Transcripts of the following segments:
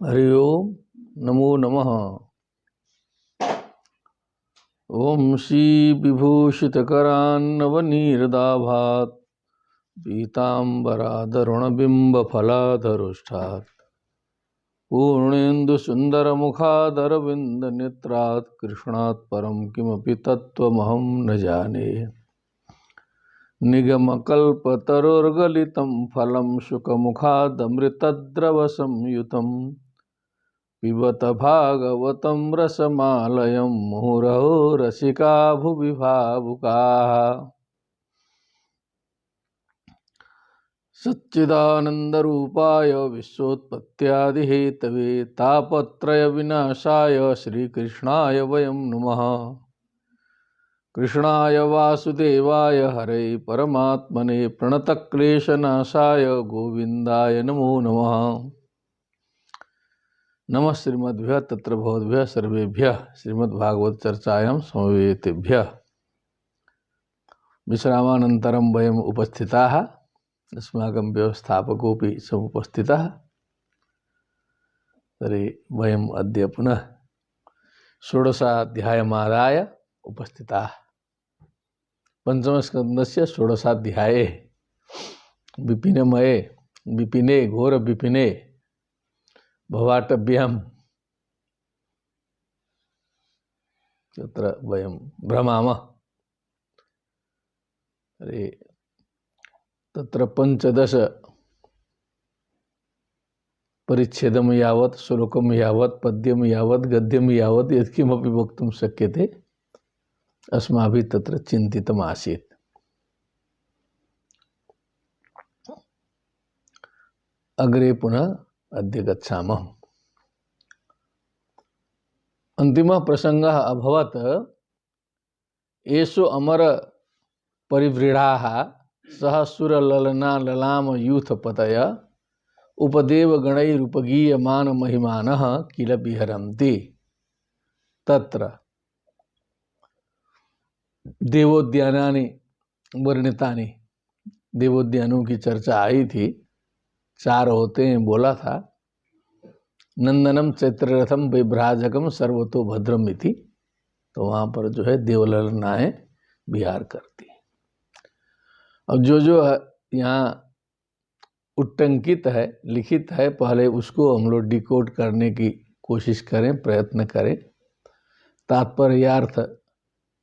हरि ओम नमो नमः। ओम श्री विभूषितकरान्नवनीरदाभात् पीताम्बरादरुणबिम्बफलाधरुष्ठात् पूर्णेन्दुसुन्दरमुखादरविन्दनेत्रात् कृष्णात् परं किमपि तत्त्वमहं न जाने। निगमकल्पतरोर्गलितं फलं शुकमुखादमृतद्रवसंयुतं पिबत भागवतं रसमालयं मुहुरहो रसिका भुवि भावुकाः। सच्चिदानन्दरूपाय विश्वोत्पत्त्यादिहेतवे तापत्रयविनाशाय श्रीकृष्णाय वयं नुमः। कृष्णाय वासुदेवाय हरे परमात्मने प्रणतक्लेशनाशाय गोविन्दाय नमो नमः। नमः श्रीमद्भ्यः तत्र भवद्भ्यः सर्वेभ्यः श्रीमद्भागवत चर्चायां समवेतेभ्यः। विश्रामानन्तरं वयम् उपस्थिताः, अस्माकं व्यवस्थापकोऽपि समुपस्थितः। तर्हि वयम् अद्य पुनः षोडशाध्यायमादाय उपस्थिताः। पंचमस्कन्धस्य षोडशाध्याये विपिनमये विपिने घोर विपिने भवाटभ्यां तत्र वयं भ्रमामः। तत्र 15 परिच्छेदं यावत् श्लोकं यावत् पद्यं यावत् गद्यं यावत् यत्किमपि वक्तुं शक्यते अस्माभिः तत्र चिन्तितम् आसीत्। अग्रे पुनः अद्य गच्छामः। अन्तिमः प्रसङ्गः अभवत् येषु अमर परिव्रीडाः सह सुरललना ललाम यूथपतय उपदेव गणैरुपगीयमान महिमानः किल विहरन्ति। तत्र देवोद्यानानि वर्णितानि, देवोद्यानों की चर्चा आई थी। 4 होते हैं बोला था। नंदनम चैत्ररथम विभ्राजकम सर्वतो भद्रम इति। तो वहाँ पर जो है देवललनाएं विहार करती। अब जो यहाँ उट्टंकित है, लिखित है, पहले उसको हम लोग डिकोड करने की कोशिश करें, प्रयत्न करें। तात्पर्यार्थ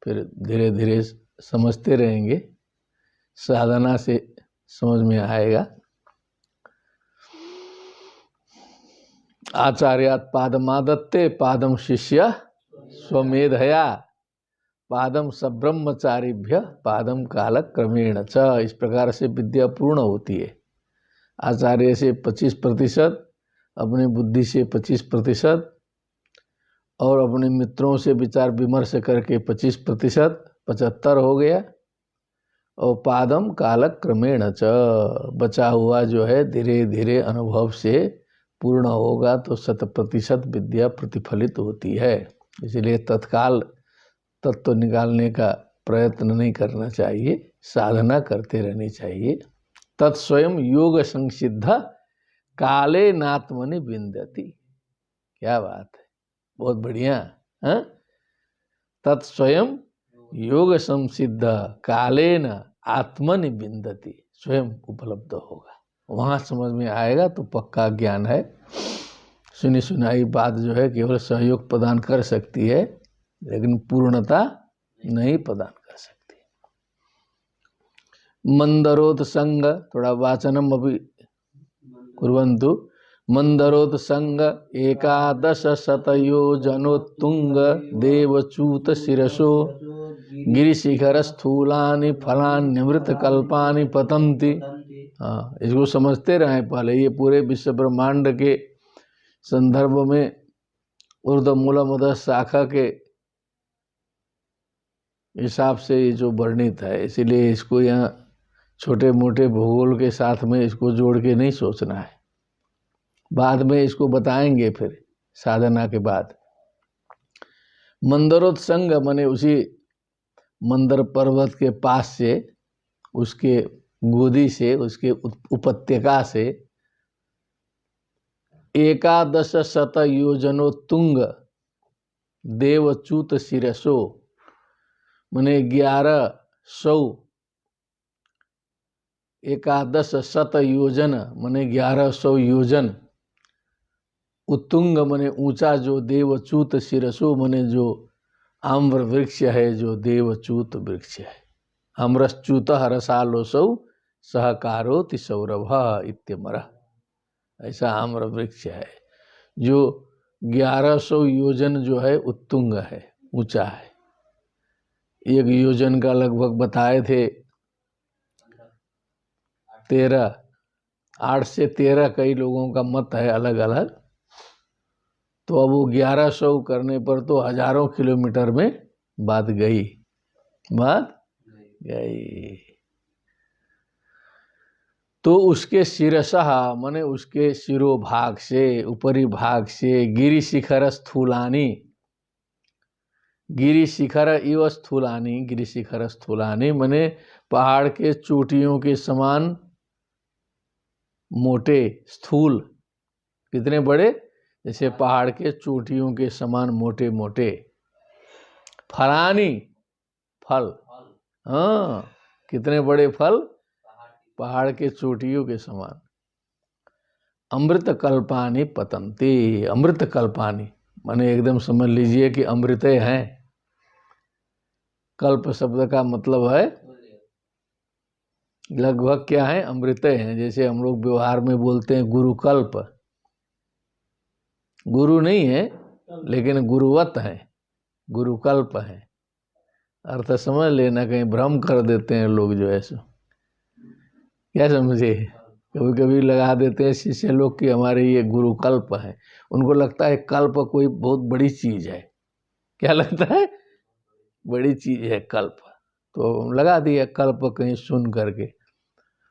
फिर धीरे धीरे समझते रहेंगे, साधना से समझ में आएगा। आचार्यात् पादमादत्ते पादम शिष्य स्वमेधया पादम सब्रह्मचारिभ्य पादम काल क्रमेण च। इस प्रकार से विद्या पूर्ण होती है। आचार्य से 25%, अपनी बुद्धि से 25% और अपने मित्रों से विचार विमर्श करके 25%, 75 हो गया। और पादम काल क्रमेण च, बचा हुआ जो है धीरे धीरे अनुभव से पूर्ण होगा तो 100% विद्या प्रतिफलित होती है। इसलिए तत्काल तत्व निकालने का प्रयत्न नहीं करना चाहिए, साधना करते रहनी चाहिए। तत्स्वयं योग संसिद्ध काले नात्मनि विन्दति। क्या बात है, बहुत बढ़िया। तत्स्वयं योग संसिद्ध कालेन आत्मनि विन्दति, स्वयं उपलब्ध होगा, वहाँ समझ में आएगा तो पक्का ज्ञान है। सुनी सुनाई बात जो है केवल सहयोग प्रदान कर सकती है, लेकिन पूर्णता नहीं प्रदान कर सकती। मंदरोत संग, थोड़ा वाचनम अभी कुर्वन्तु। मंदरोत संग 11 शतयोजनोत्तुंग देवचूत शिरसो गिरिशिखर स्थूलानि फलान्यमृत कल्पानि पतन्ति। हाँ, इसको समझते रहे पहले। ये पूरे विश्व ब्रह्मांड के संदर्भ में ऊर्ध्वमूलम् अधः शाखा के हिसाब से ये जो वर्णित है, इसीलिए इसको यहाँ छोटे मोटे भूगोल के साथ में इसको जोड़ के नहीं सोचना है। बाद में इसको बताएंगे फिर साधना के बाद। मंदरोत्संग माने उसी मंदर पर्वत के पास से, उसके गोदी से, उसके उपत्यका से एकादश शत योजनोत्तुंग देवच्युत शिरसो, मने 1100, एकादश शत योजन मने 1100 योजन, उत्तुंग मने ऊंचा जो, देवच्युत शिरसो मने जो आम्र वृक्ष है, जो देवच्युत वृक्ष है। अम्रश्च्युत रसालोसौ सहकारोति सौरभ इत्यमर, ऐसा आम्र वृक्ष है जो 1100 योजन जो है उत्तुंग है, ऊंचा है। एक योजन का लगभग बताए थे 13, 8 से 13 कई लोगों का मत है अलग अलग। तो अब वो 1100 करने पर तो हजारों किलोमीटर में बात गई। तो उसके शिरसः माने उसके शिरोभाग से, ऊपरी भाग से, गिरि शिखर स्थूलानी, गिरि शिखर इव स्थूलानी, गिरि शिखर स्थूलानी माने पहाड़ के चोटियों के समान मोटे, स्थूल कितने बड़े, जैसे पहाड़ के चोटियों के समान मोटे मोटे। फलानी, फल, हाँ कितने बड़े फल, पहाड़ के चोटियों के समान। अमृत कल्पानी पतंती, अमृत कल्पानी माने एकदम समझ लीजिए कि अमृते हैं। कल्प शब्द का मतलब है लगभग क्या है, अमृते हैं। जैसे हम लोग व्यवहार में बोलते हैं गुरुकल्प, गुरु नहीं है लेकिन गुरुवत है, गुरुकल्प है। अर्थ समझ लेना, कहीं भ्रम कर देते हैं लोग जो है सो, क्या समझे, कभी कभी लगा देते हैं शिष्य लोग कि हमारे ये गुरुकल्प है। उनको लगता है कल्प कोई बहुत बड़ी चीज है। क्या लगता है, बड़ी चीज है कल्प, तो लगा दिया कल्प कहीं सुन करके।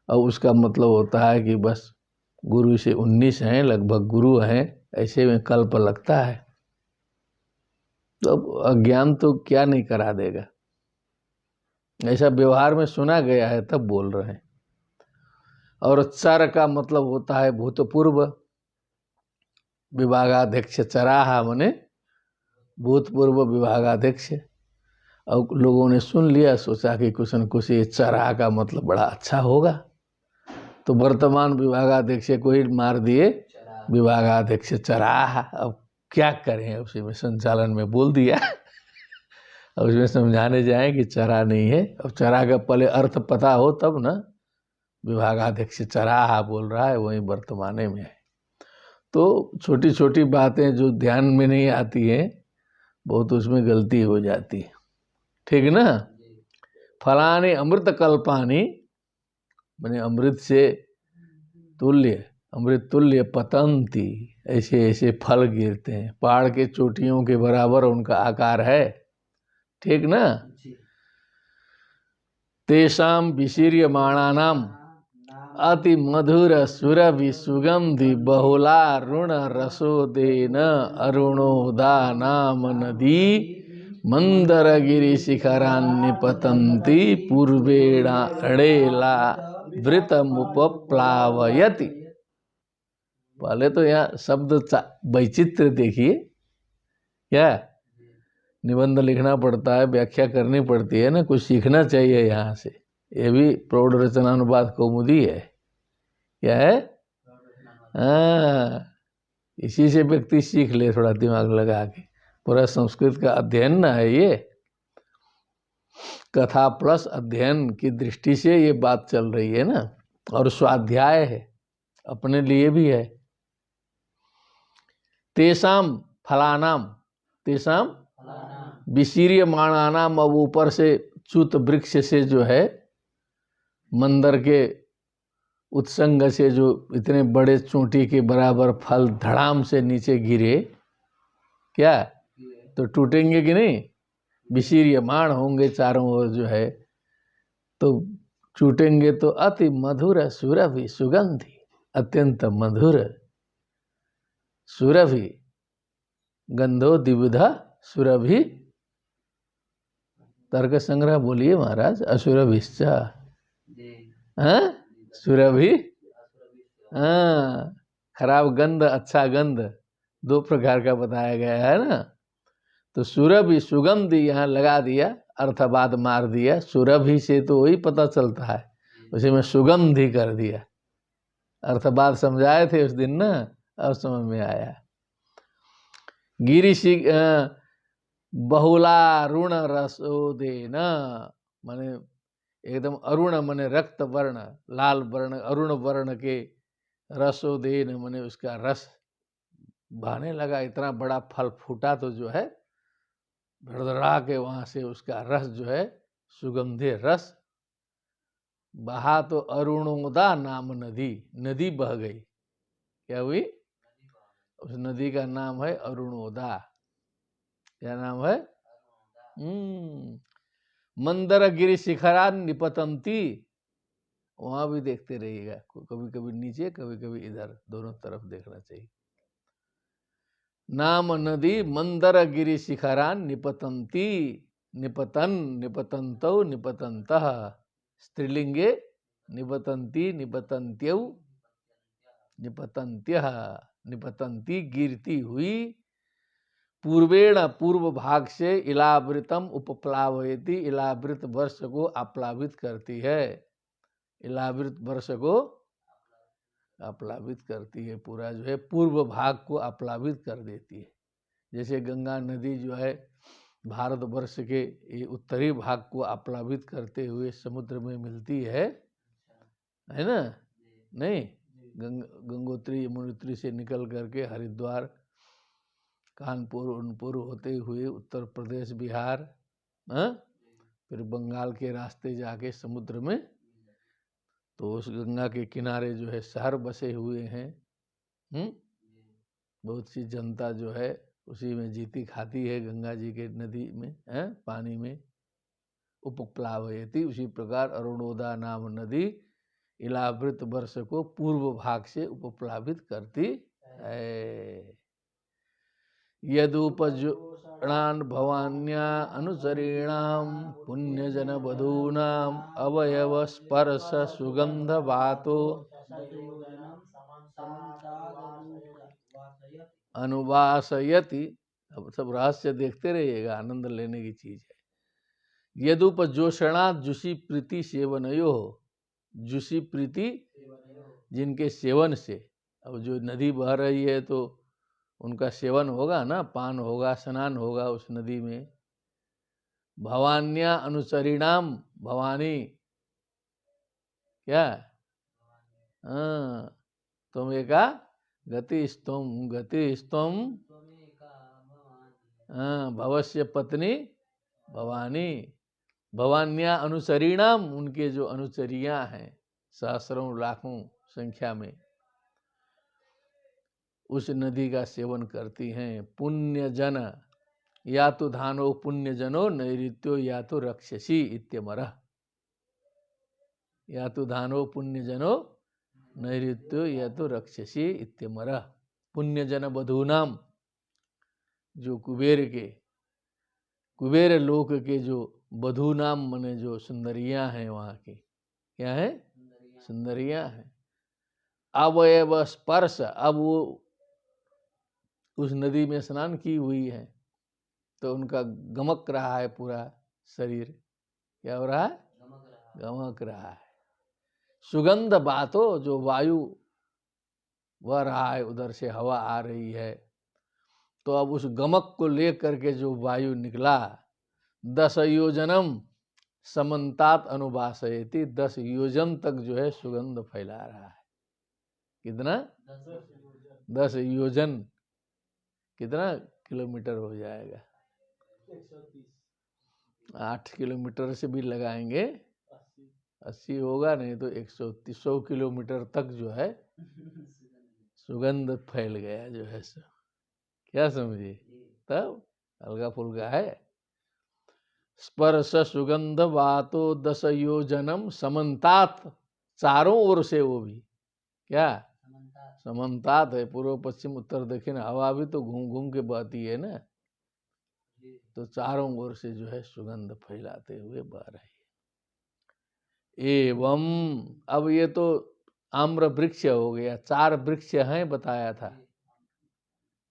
और उसका मतलब होता है कि बस गुरु से 19 हैं, लगभग गुरु हैं, ऐसे में कल्प लगता है। तो अब अज्ञान तो क्या नहीं करा देगा, ऐसा व्यवहार में सुना गया है तब बोल रहे हैं। और चर का मतलब होता है भूतपूर्व, विभागाध्यक्ष चराहा मने भूतपूर्व विभागाध्यक्ष। और लोगों ने सुन लिया, सोचा कि कुछ न कुछ ये चराह का मतलब बड़ा अच्छा होगा, तो वर्तमान विभागाध्यक्ष को ही मार दिए विभागाध्यक्ष चराह। अब क्या करें, उसी में संचालन में बोल दिया। अब उसमें समझाने जाएं कि चरा नहीं है। अब चरा का पहले अर्थ पता हो तब ना, विभागाध्यक्ष चराह बोल रहा है, वही वर्तमाने में है। तो छोटी छोटी बातें जो ध्यान में नहीं आती हैं, बहुत उसमें गलती हो जाती है, ठीक ना। फलाने अमृत कल्पानी माने अमृत से तुल्य, अमृत तुल्य पतंती, ऐसे ऐसे फल गिरते हैं, पहाड़ के चोटियों के बराबर उनका आकार है, ठीक ना। तेषाम विशीर्यमाणानाम अति मधुर सुरभि सुगंधि बहुलारुण रसोदेन अरुणोदा नाम नदी मंदरगिरि शिखरान्य पतंती पूर्वेणा वृतमुपप्लावयति। पहले तो यहाँ शब्द वैचित्र देखिए, क्या निबंध लिखना पड़ता है, व्याख्या करनी पड़ती है ना, कुछ सीखना चाहिए यहाँ से। ये भी प्रौढ़ रचनानुवाद कौमुदी है, क्या है, हाँ इसी से व्यक्ति सीख ले थोड़ा दिमाग लगा के। पूरा संस्कृत का अध्ययन ना है ये, कथा प्लस अध्ययन की दृष्टि से ये बात चल रही है ना। और स्वाध्याय है, अपने लिए भी है। तेषाम फलानाम, तेषाम विशीर्यमाणानाम, अब ऊपर से च्युत वृक्ष से जो है, मंदर के उत्संग से जो इतने बड़े चोटी के बराबर फल धड़ाम से नीचे गिरे, क्या तो टूटेंगे कि नहीं, विशीर्यमाण होंगे चारों ओर जो है, तो टूटेंगे तो अति मधुर सुरभि सुगंधि, अत्यंत मधुर सुरभि, गंधो द्विविधा सुरभि। तर्क संग्रह बोलिए महाराज, असुरभिश्च, हाँ सुरभि, हाँ खराब गंध अच्छा गंध दो प्रकार का बताया गया है ना। तो सुरभि सुगंध यहाँ लगा दिया, अर्थवाद मार दिया। सुरभि से तो वही पता चलता है, उसे मैं सुगंध ही कर दिया। अर्थवाद समझाए थे उस दिन ना, अब समझ में आया। गिरिशि बहुलारुण रसोदेन, माने एकदम अरुण माने रक्त वर्ण, लाल वर्ण, अरुण वर्ण के रसोदेन माने उसका रस बहने लगा। इतना बड़ा फल फूटा तो जो है धड़धड़ा के वहां से उसका रस जो है सुगंधे रस बहा। तो अरुणोदा नाम नदी, नदी बह गई। क्या हुई? उस नदी का नाम है अरुणोदा। क्या नाम है? मंदर गिरि शिखरा निपतंती। वहां भी देखते रहिएगा, कभी कभी नीचे कभी कभी इधर, दोनों तरफ देखना चाहिए। नाम नदी मंदर गिरि शिखरान निपतंती, निपतन निपतंतौ निपतंतः, स्त्रीलिंगे निपतंती निपतंत्यौ निपतंत्यः, निपतंती गिरती हुई। पूर्वेण पूर्व भाग से इलावृतम उपप्लावयति, इलावृत वर्ष को आप्लावित करती है। इलावृत वर्ष को आप्लावित करती है, पूरा जो है पूर्व भाग को आप्लावित कर देती है। जैसे गंगा नदी जो है भारतवर्ष के उत्तरी भाग को आप्लावित करते हुए समुद्र में मिलती है ना? नहीं, गंगोत्री यमुनोत्री से निकल करके हरिद्वार, कानपुर, उनपुर होते हुए उत्तर प्रदेश, बिहार, फिर बंगाल के रास्ते जाके समुद्र में। तो उस गंगा के किनारे जो है शहर बसे हुए हैं। बहुत सी जनता जो है उसी में जीती खाती है, गंगा जी के नदी में पानी में। उपप्लावयति, उसी प्रकार अरुणोदा नाम नदी इलावृत वर्ष को पूर्व भाग से उपप्लावित करती है। यदुपजुणान भवान्या अनुचरीणाम पुण्यजन वधूनाम अवयव स्पर्श सुगंध वातो अनुवासयति। अब सब रहस्य देखते रहिएगा, आनंद लेने की चीज है। यदुपजोषणात् जुषी प्रीति सेवनयो, जुषी प्रीति जिनके सेवन से, अब जो नदी बह रही है तो उनका सेवन होगा ना, पान होगा, स्नान होगा उस नदी में। भवान्या अनुचरिणाम, भवानी क्या? तुम एका गति स्तुम, गति स्तुम भवस्य पत्नी भवानी। भवान्या अनुचरिणाम, उनके जो अनुचरियां हैं सहस्रों लाखों संख्या में, उस नदी का सेवन करती हैं। पुण्य जन या तो धानो पुण्य जनो नैऋत्यो या तो रक्षसी इत्यमरः, या तो धानो पुण्य जनो नैऋत्यो या तो रक्षसी इत्यमरः। पुण्य जन बधूनाम, जो कुबेर लोक के जो बधूनाम मने जो सुंदरियां हैं वहां की, क्या है? सुंदरियां हैं। अवयव स्पर्श, अब वो उस नदी में स्नान की हुई है तो उनका गमक रहा है पूरा शरीर। क्या हो रहा है? गमक रहा है। सुगंध बातो, जो वायु वह रहा है, उधर से हवा आ रही है, तो अब उस गमक को लेकर के जो वायु निकला, 10 योजनम समन्तात अनुवासयति, 10 योजन तक जो है सुगंध फैला रहा है। कितना? 10 योजन। कितना किलोमीटर हो जाएगा? 8 किलोमीटर से भी लगाएंगे 80 होगा, नहीं तो 100 किलोमीटर तक जो है सुगंध फैल गया जो है सो। क्या समझे? तब हल्का फुल्का है। स्पर्श सुगंध वातो 10 योजनम समन्तात, चारों ओर से, वो भी क्या समन्तात है, पूर्व पश्चिम उत्तर दक्षिण, हवा भी तो घूम घूम के बहती है ना, तो चारों ओर से जो है सुगंध फैलाते हुए बह रही है। एवं, अब ये तो आम्र वृक्ष हो गया, 4 वृक्ष हैं बताया था,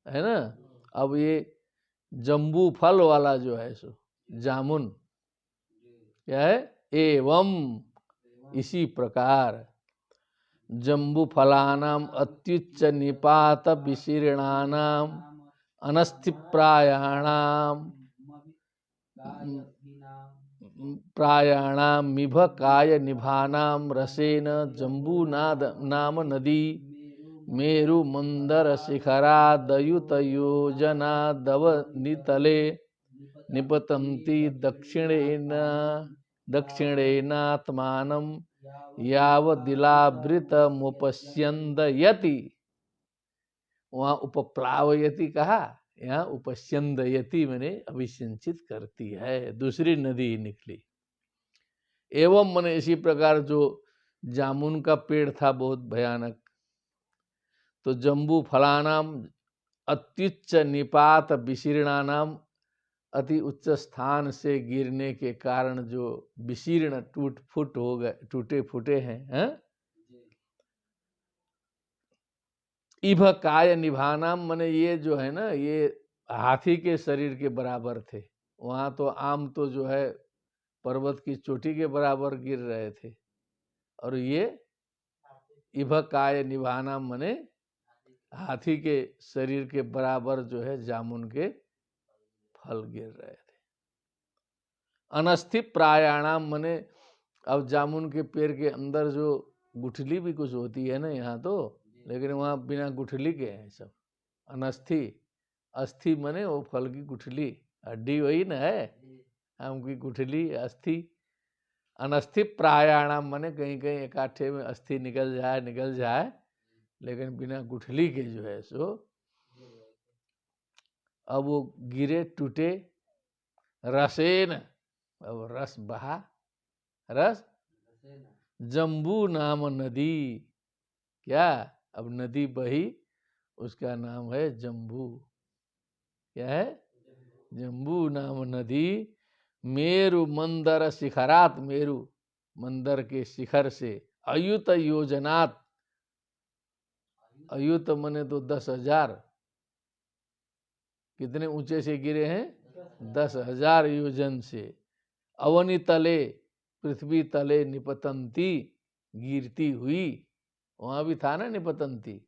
है ना। अब ये जम्बू फल वाला जो है सो जामुन क्या है, एवं इसी प्रकार जम्बू फलानाम अत्युच्च निपात विशीर्णानाम अनस्थिप्रायाणाम प्रायाणाम मिभ काय निभानाम रसेन जम्बूनाद नाम नदी मेरु मंदर शिखरादयुत योजना दव नितले निपतन्ति दक्षिणेनात्मानं यावदिलावृतमुपस्यन्दयति। वहाँ उपप्लावयति कहा, यहाँ उपस्यन्दयति मैंने अभिसिंचित करती है, दूसरी नदी निकली। एवं मैंने इसी प्रकार जो जामुन का पेड़ था बहुत भयानक, तो जम्बू फलानाम अत्युच्च निपात विशीर्णानाम, अति उच्च स्थान से गिरने के कारण जो विशीर्ण टूट फुट हो गए, टूटे फूटे हैं, इभ काय निभानाम मने ये जो है ना, ये हाथी के शरीर के बराबर थे। वहाँ तो आम तो जो है पर्वत की चोटी के बराबर गिर रहे थे, और ये इभ काय निभानाम मने हाथी के शरीर के बराबर जो है जामुन के फल गिर रहे थे। अनस्थि प्रायाणाम मने अब जामुन के पेड़ के अंदर जो गुठली भी कुछ होती है ना यहाँ तो, लेकिन वहाँ बिना गुठली के हैं सब। अनस्थि, अस्थि मने वो फल की गुठली, हड्डी वही ना है, आम की गुठली अस्थि। अनस्थि प्रायाणाम मने कहीं कहीं इकट्ठे में अस्थि निकल जाए, लेकिन बिना गुठली के जो है सो अब वो गिरे टूटे। रसेन, अब रस बहा, रस जम्बू नाम नदी, क्या अब नदी बही, उसका नाम है जम्बू। क्या है, जम्बू नाम नदी मेरु मंदर शिखरात, मेरु मंदर के शिखर से, अयुत योजनात, अयुत मने तो 10,000, कितने ऊंचे से गिरे हैं, 10,000 योजन से। अवनी तले, पृथ्वी तले, निपतंती, गिरती हुई, वहां भी था ना निपतंती।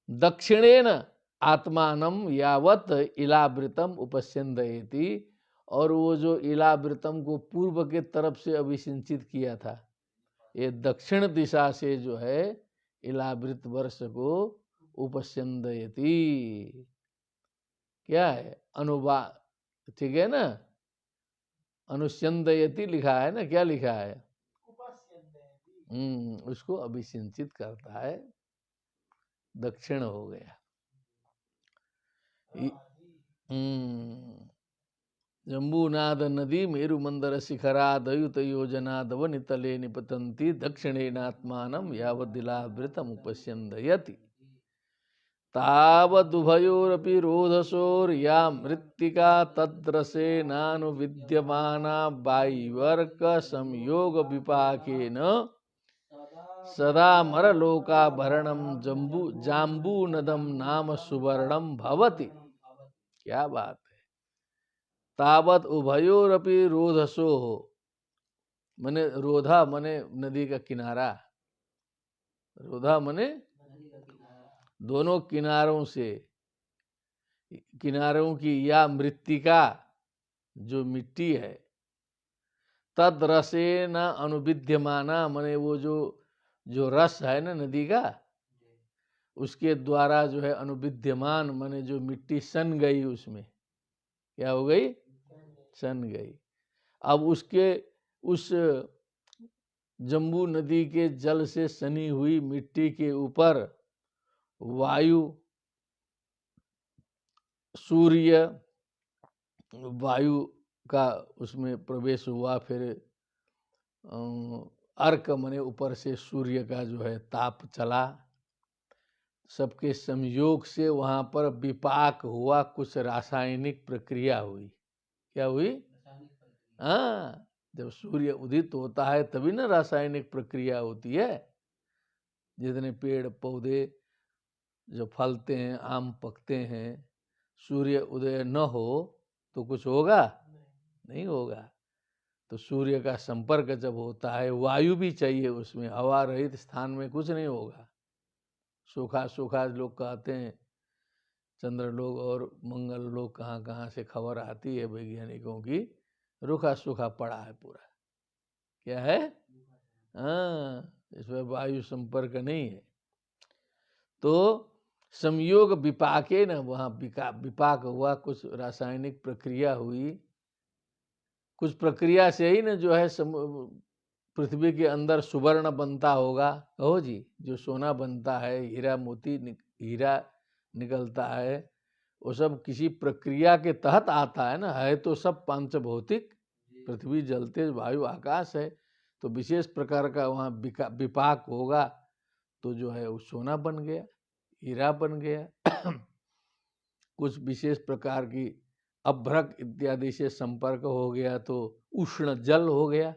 दक्षिणेन आत्मानम यावत इलावृतम उपस्यन्दयति, और वो जो इलावृतम को पूर्व के तरफ से अभिसिंचित किया था, ये दक्षिण दिशा से जो है इलावृत वर्ष को उपस्यन्दयति, क्या है अनुवा, ठीक है ना, अनुस्यन्दयति लिखा है ना, क्या लिखा है, उसको अभिसिंचित करता है, दक्षिण हो गया। जम्बूनाद नदी मेरु मंदर शिखरादयुत योजनादव नितले निपतंती दक्षिणेनात्मानं यावदिलावृतम उपस्यन्दयति। तावदुभयोरपि रोधसोर्या मृत्तिका तद्रसेनानुविद्यमाना वायुवर्क संयोग विपाकेन सदा मरलोकाभरणं जाम्बूनदम नाम सुवर्णम भवति। क्या बात है। तावत उभयोरपि रोधसो हो, मने रोधा मने नदी का किनारा, रोधा मने दोनों किनारों से, किनारों की या मृत्तिका जो मिट्टी है, तद रसे न अनुविद्यमाना मने वो जो रस है ना नदी का, उसके द्वारा जो है अनुविद्यमान मने जो मिट्टी सन गई, उसमें क्या हो गई, सन गई। अब उसके उस जम्बू नदी के जल से सनी हुई मिट्टी के ऊपर वायु, सूर्य, वायु का उसमें प्रवेश हुआ, फिर अर्क मने ऊपर से सूर्य का जो है ताप चला, सबके संयोग से वहां पर विपाक हुआ, कुछ रासायनिक प्रक्रिया हुई। क्या हुई, हाँ, जब सूर्य उदित होता है तभी ना रासायनिक प्रक्रिया होती है। जितने पेड़ पौधे जो फलते हैं, आम पकते हैं, सूर्य उदय न हो तो कुछ होगा? नहीं होगा। तो सूर्य का संपर्क जब होता है, वायु भी चाहिए उसमें, हवा रहित स्थान में कुछ नहीं होगा। सूखा सूखा लोग कहते हैं, चंद्रलोक और मंगल लोक कहाँ कहाँ से खबर आती है वैज्ञानिकों की, रूखा सूखा पड़ा है पूरा। क्या है? हाँ, इसमें वायु संपर्क नहीं है। तो संयोग विपाके न, वहाँ विपाक हुआ, कुछ रासायनिक प्रक्रिया हुई, कुछ प्रक्रिया से ही न जो है पृथ्वी के अंदर सुवर्ण बनता होगा। कहो जी, जो सोना बनता है, हीरा मोती हीरा निकलता है, वो सब किसी प्रक्रिया के तहत आता है ना। है तो सब पांचभौतिक, पृथ्वी जल तेज वायु आकाश है, तो विशेष प्रकार का वहाँ विपाक होगा, तो जो है वो सोना बन गया, हीरा बन गया। कुछ विशेष प्रकार की अभ्रक इत्यादि से संपर्क हो गया तो उष्ण जल हो गया।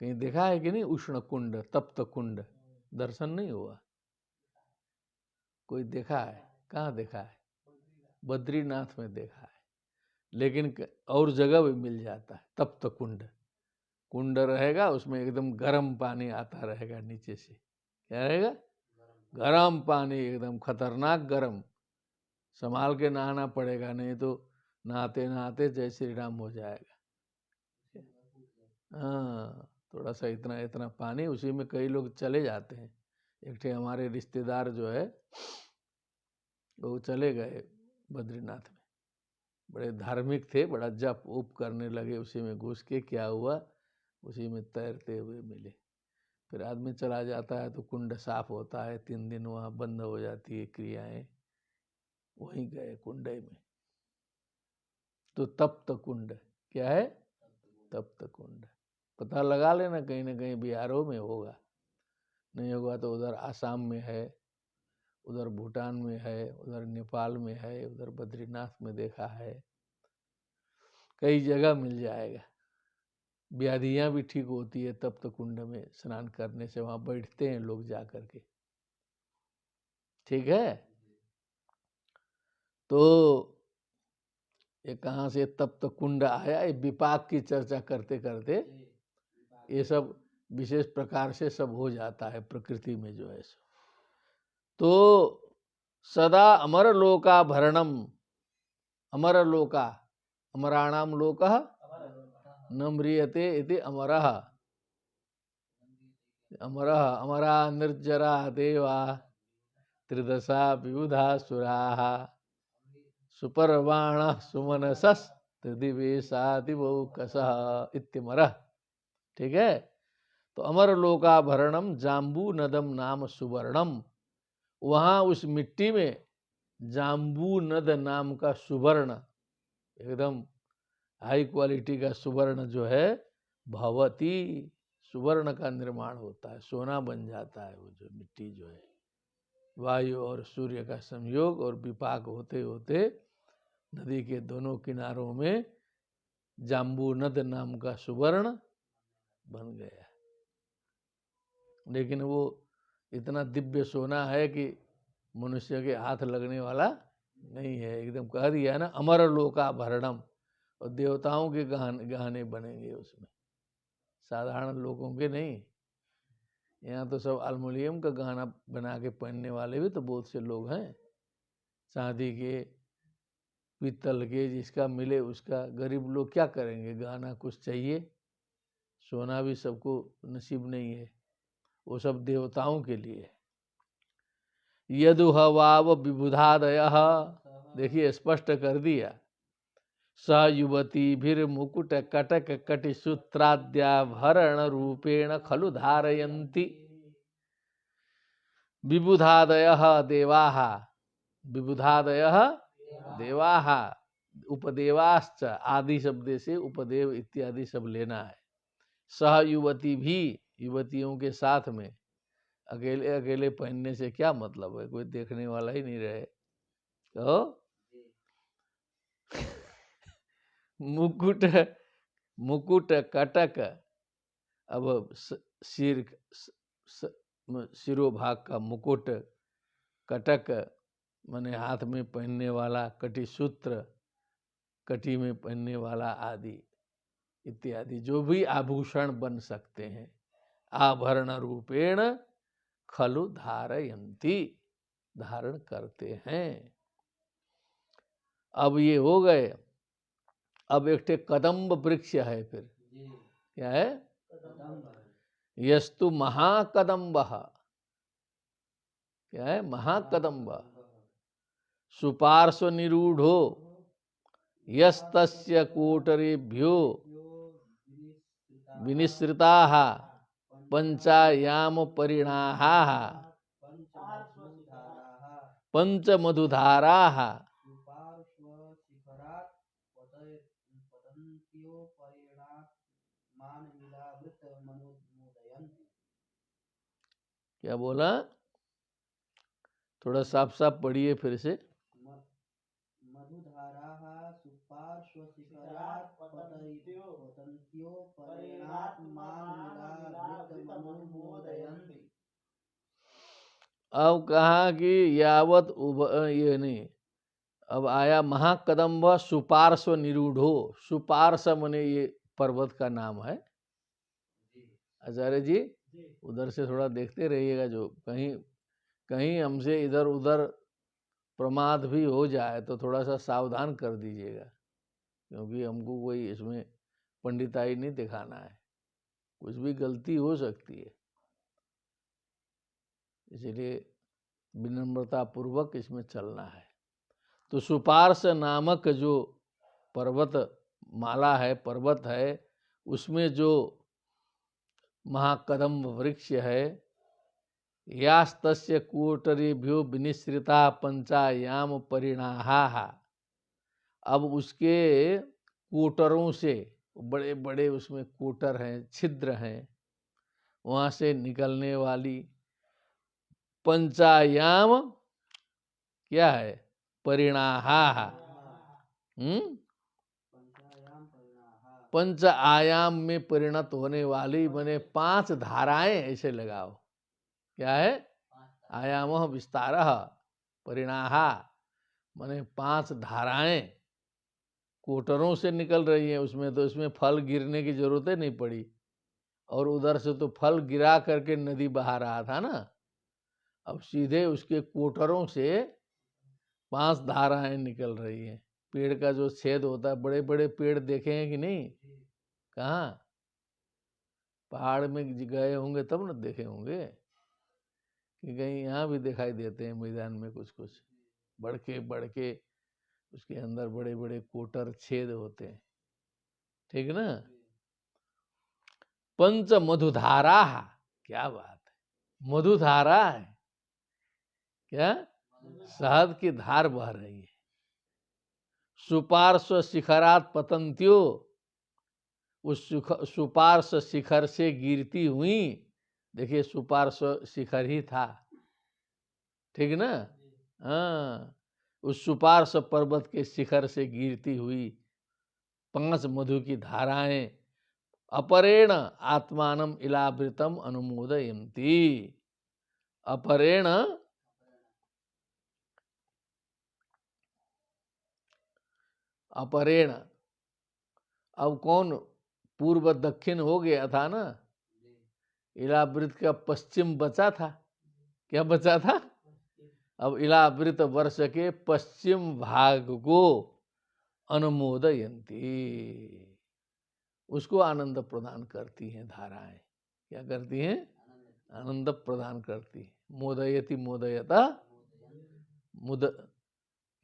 कहीं देखा है कि नहीं? उष्ण कुंड, तप्त कुंड, दर्शन नहीं हुआ? कोई देखा है? कहाँ देखा है? बद्रीनाथ में देखा है, लेकिन और जगह भी मिल जाता है। तप्त कुंड, कुंड रहेगा, उसमें एकदम गर्म पानी आता रहेगा नीचे से। क्या रहेगा? गर्म पानी, एकदम खतरनाक गर्म। संभाल के नहाना पड़ेगा, नहीं तो नहाते नहाते जय श्री राम हो जाएगा। हाँ, थोड़ा सा इतना इतना पानी, उसी में कई लोग चले जाते हैं। एक थे हमारे रिश्तेदार जो है, वो चले गए बद्रीनाथ में, बड़े धार्मिक थे, बड़ा जप उप करने लगे, उसी में घुस के क्या हुआ, उसी में तैरते हुए मिले। फिर आदमी चला जाता है तो कुंड साफ होता है, 3 दिन वहाँ बंद हो जाती है क्रियाएं, वहीं गए कुंडे में। तो तप्त कुंड क्या है? तप्त कुंड। पता लगा लेना, कहीं ना कहीं बिहारों में होगा, नहीं होगा तो उधर आसाम में है, उधर भूटान में है, उधर नेपाल में है, उधर बद्रीनाथ में देखा है, कई जगह मिल जाएगा। व्याधियां भी ठीक होती है तप्त कुंड में स्नान करने से, वहां बैठते हैं लोग जा करके। ठीक है? तो ये कहाँ से तप्त कुंड आया? ये विपाक की चर्चा करते करते ये सब विशेष प्रकार से सब हो जाता है प्रकृति में जो है। तो सदा अमर लोका भरणम, अमर लोका, अमराणाम लोकः न म्रियते इति अमरः, अमरः अमरा निर्जरा देवा त्रिदशा विबुधा सुराः सुपर्वाण सुमनसस् त्रिदिवेशादिवौकसः इत्यमरः। ठीक है? तो अमर लोकाभरणम जाम्बू नदम नाम सुवर्णम, वहां उस मिट्टी में जाम्बू नद नाम का सुवर्ण, एकदम हाई क्वालिटी का सुवर्ण जो है, भवती, सुवर्ण का निर्माण होता है, सोना बन जाता है वो जो मिट्टी जो है। वायु और सूर्य का संयोग और विपाक होते होते नदी के दोनों किनारों में जाम्बू नद नाम का सुवर्ण बन गया। लेकिन वो इतना दिव्य सोना है कि मनुष्य के हाथ लगने वाला नहीं है। एकदम कह दिया है ना, अमर लोकाभरणम, और देवताओं के गहने बनेंगे उसमें, साधारण लोगों के नहीं। यहाँ तो सब एल्युमिनियम का गहना बना के पहनने वाले भी तो बहुत से लोग हैं, चांदी के, पीतल के, जिसका मिले उसका। गरीब लोग क्या करेंगे? गहना कुछ चाहिए, सोना भी सबको नसीब नहीं है, वो सब देवताओं के लिए। यदु हवाव विबुधादय, देखिए स्पष्ट कर दिया। स युवती भीर मुकुट कटक कटि सूत्राद्याभरण रूपेण खलु धारयन्ति। विबुधादय देवाः, विबुधादय देवाः, उपदेवाश्च, आदि शब्द से उपदेव इत्यादि सब लेना है। सह युवती भी, युवतियों के साथ में। अकेले अकेले पहनने से क्या मतलब है? कोई देखने वाला ही नहीं रहे। तो मुकुट, मुकुट कटक, अब सिर शिरोभाग का मुकुट, कटक माने हाथ में पहनने वाला, कटिसूत्र कटी में पहनने वाला आदि इत्यादि जो भी आभूषण बन सकते हैं, आभरण रूपेण खलु धारयन्ति, धारण करते हैं। अब ये हो गए। अब एक कदम्ब वृक्ष है, फिर क्या है? यस्तु महाकदम्ब, क्या है? महाकदम्ब सुपार्श्व निरूढ़ो यस्तस्य कोटरेभ्यो विनिसृताः पंचायाम परिणाहाः पंचमधुधाराः क्या बोला? थोड़ा साफ साफ पढ़िए फिर से। अब कहा कि यावत ये नहीं, अब आया महाकदम्ब सुपार्श्व निरूढ़ो। सुपार्श्व मने ये पर्वत का नाम है। आचार्य जी उधर से थोड़ा देखते रहिएगा, जो कहीं कहीं हमसे इधर उधर प्रमाद भी हो जाए तो थोड़ा सा सावधान कर दीजिएगा, क्योंकि हमको कोई इसमें पंडिताई नहीं दिखाना है, कुछ भी गलती हो सकती है, इसलिए विनम्रता पूर्वक इसमें चलना है। तो सुपार्श नामक जो पर्वत माला है, पर्वत है, उसमें जो महाकदम्ब वृक्ष है, यास्तस्य कोटरेभ्यो विनिसृता पंचायाम परिणाहाः, अब उसके कोटरों से, बड़े बड़े उसमें कोटर हैं, छिद्र हैं, वहां से निकलने वाली पंचायाम क्या है? परिणाहाः, पंच आयाम में परिणत होने वाली, बने 5 धाराएं, ऐसे लगाओ। क्या है? आयाम विस्तारः परिणाहा, माने 5 धाराएं कोटरों से निकल रही है उसमें, तो इसमें फल गिरने की जरूरत ही नहीं पड़ी, और उधर से तो फल गिरा करके नदी बहा रहा था ना। अब सीधे उसके कोटरों से 5 धाराएं निकल रही हैं। पेड़ का जो छेद होता है, बड़े बड़े पेड़ देखे हैं कि नहीं? कहाँ? पहाड़ में गए होंगे तब न देखे होंगे, कि कहीं यहाँ भी दिखाई देते हैं मैदान में कुछ कुछ बड़के बड़के, उसके अंदर बड़े बड़े कोटर छेद होते हैं, ठीक ना। पंच मधुधारा, क्या बात है, मधुधारा है क्या? शहद की धार बह रही है। सुपार्श्व शिखरात पतंत्यो, उस सुपार्श्व शिखर से गिरती हुई, देखिए सुपार्श्व शिखर ही था, ठीक ना। हाँ, उस सुपार्श्व पर्वत के शिखर से गिरती हुई 5 मधु की धाराएं अपरेण आत्मानम इलावृतम अनुमोदयन्ति। अपरेण, अपरेण, अब कौन? पूर्व दक्षिण हो गया था ना, इलावृत का पश्चिम बचा था। क्या बचा था? अब इलावृत वर्ष के पश्चिम भाग को अनुमोदयन्ति, उसको आनंद प्रदान करती हैं धाराएं। क्या करती हैं? आनंद प्रदान करती है। मोदयति मोदयता, मुद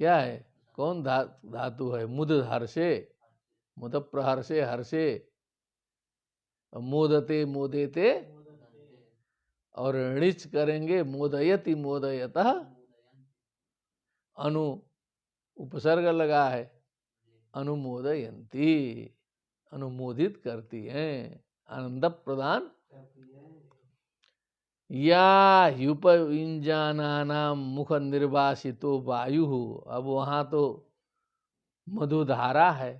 क्या है? कौन धातु है? मुद हर्षे, मुद प्रहर्षे हर्षे, मोदते मोदेते, और ऋच करेंगे मोदयति मोदयतः, अनु उपसर्ग लगा है, अनुमोदयन्ति, अनुमोदित करती हैं, आनंद प्रदान। या ह्युपविंजानानाम मुख निर्वासितो वायु, अब वहां तो मधुधारा है,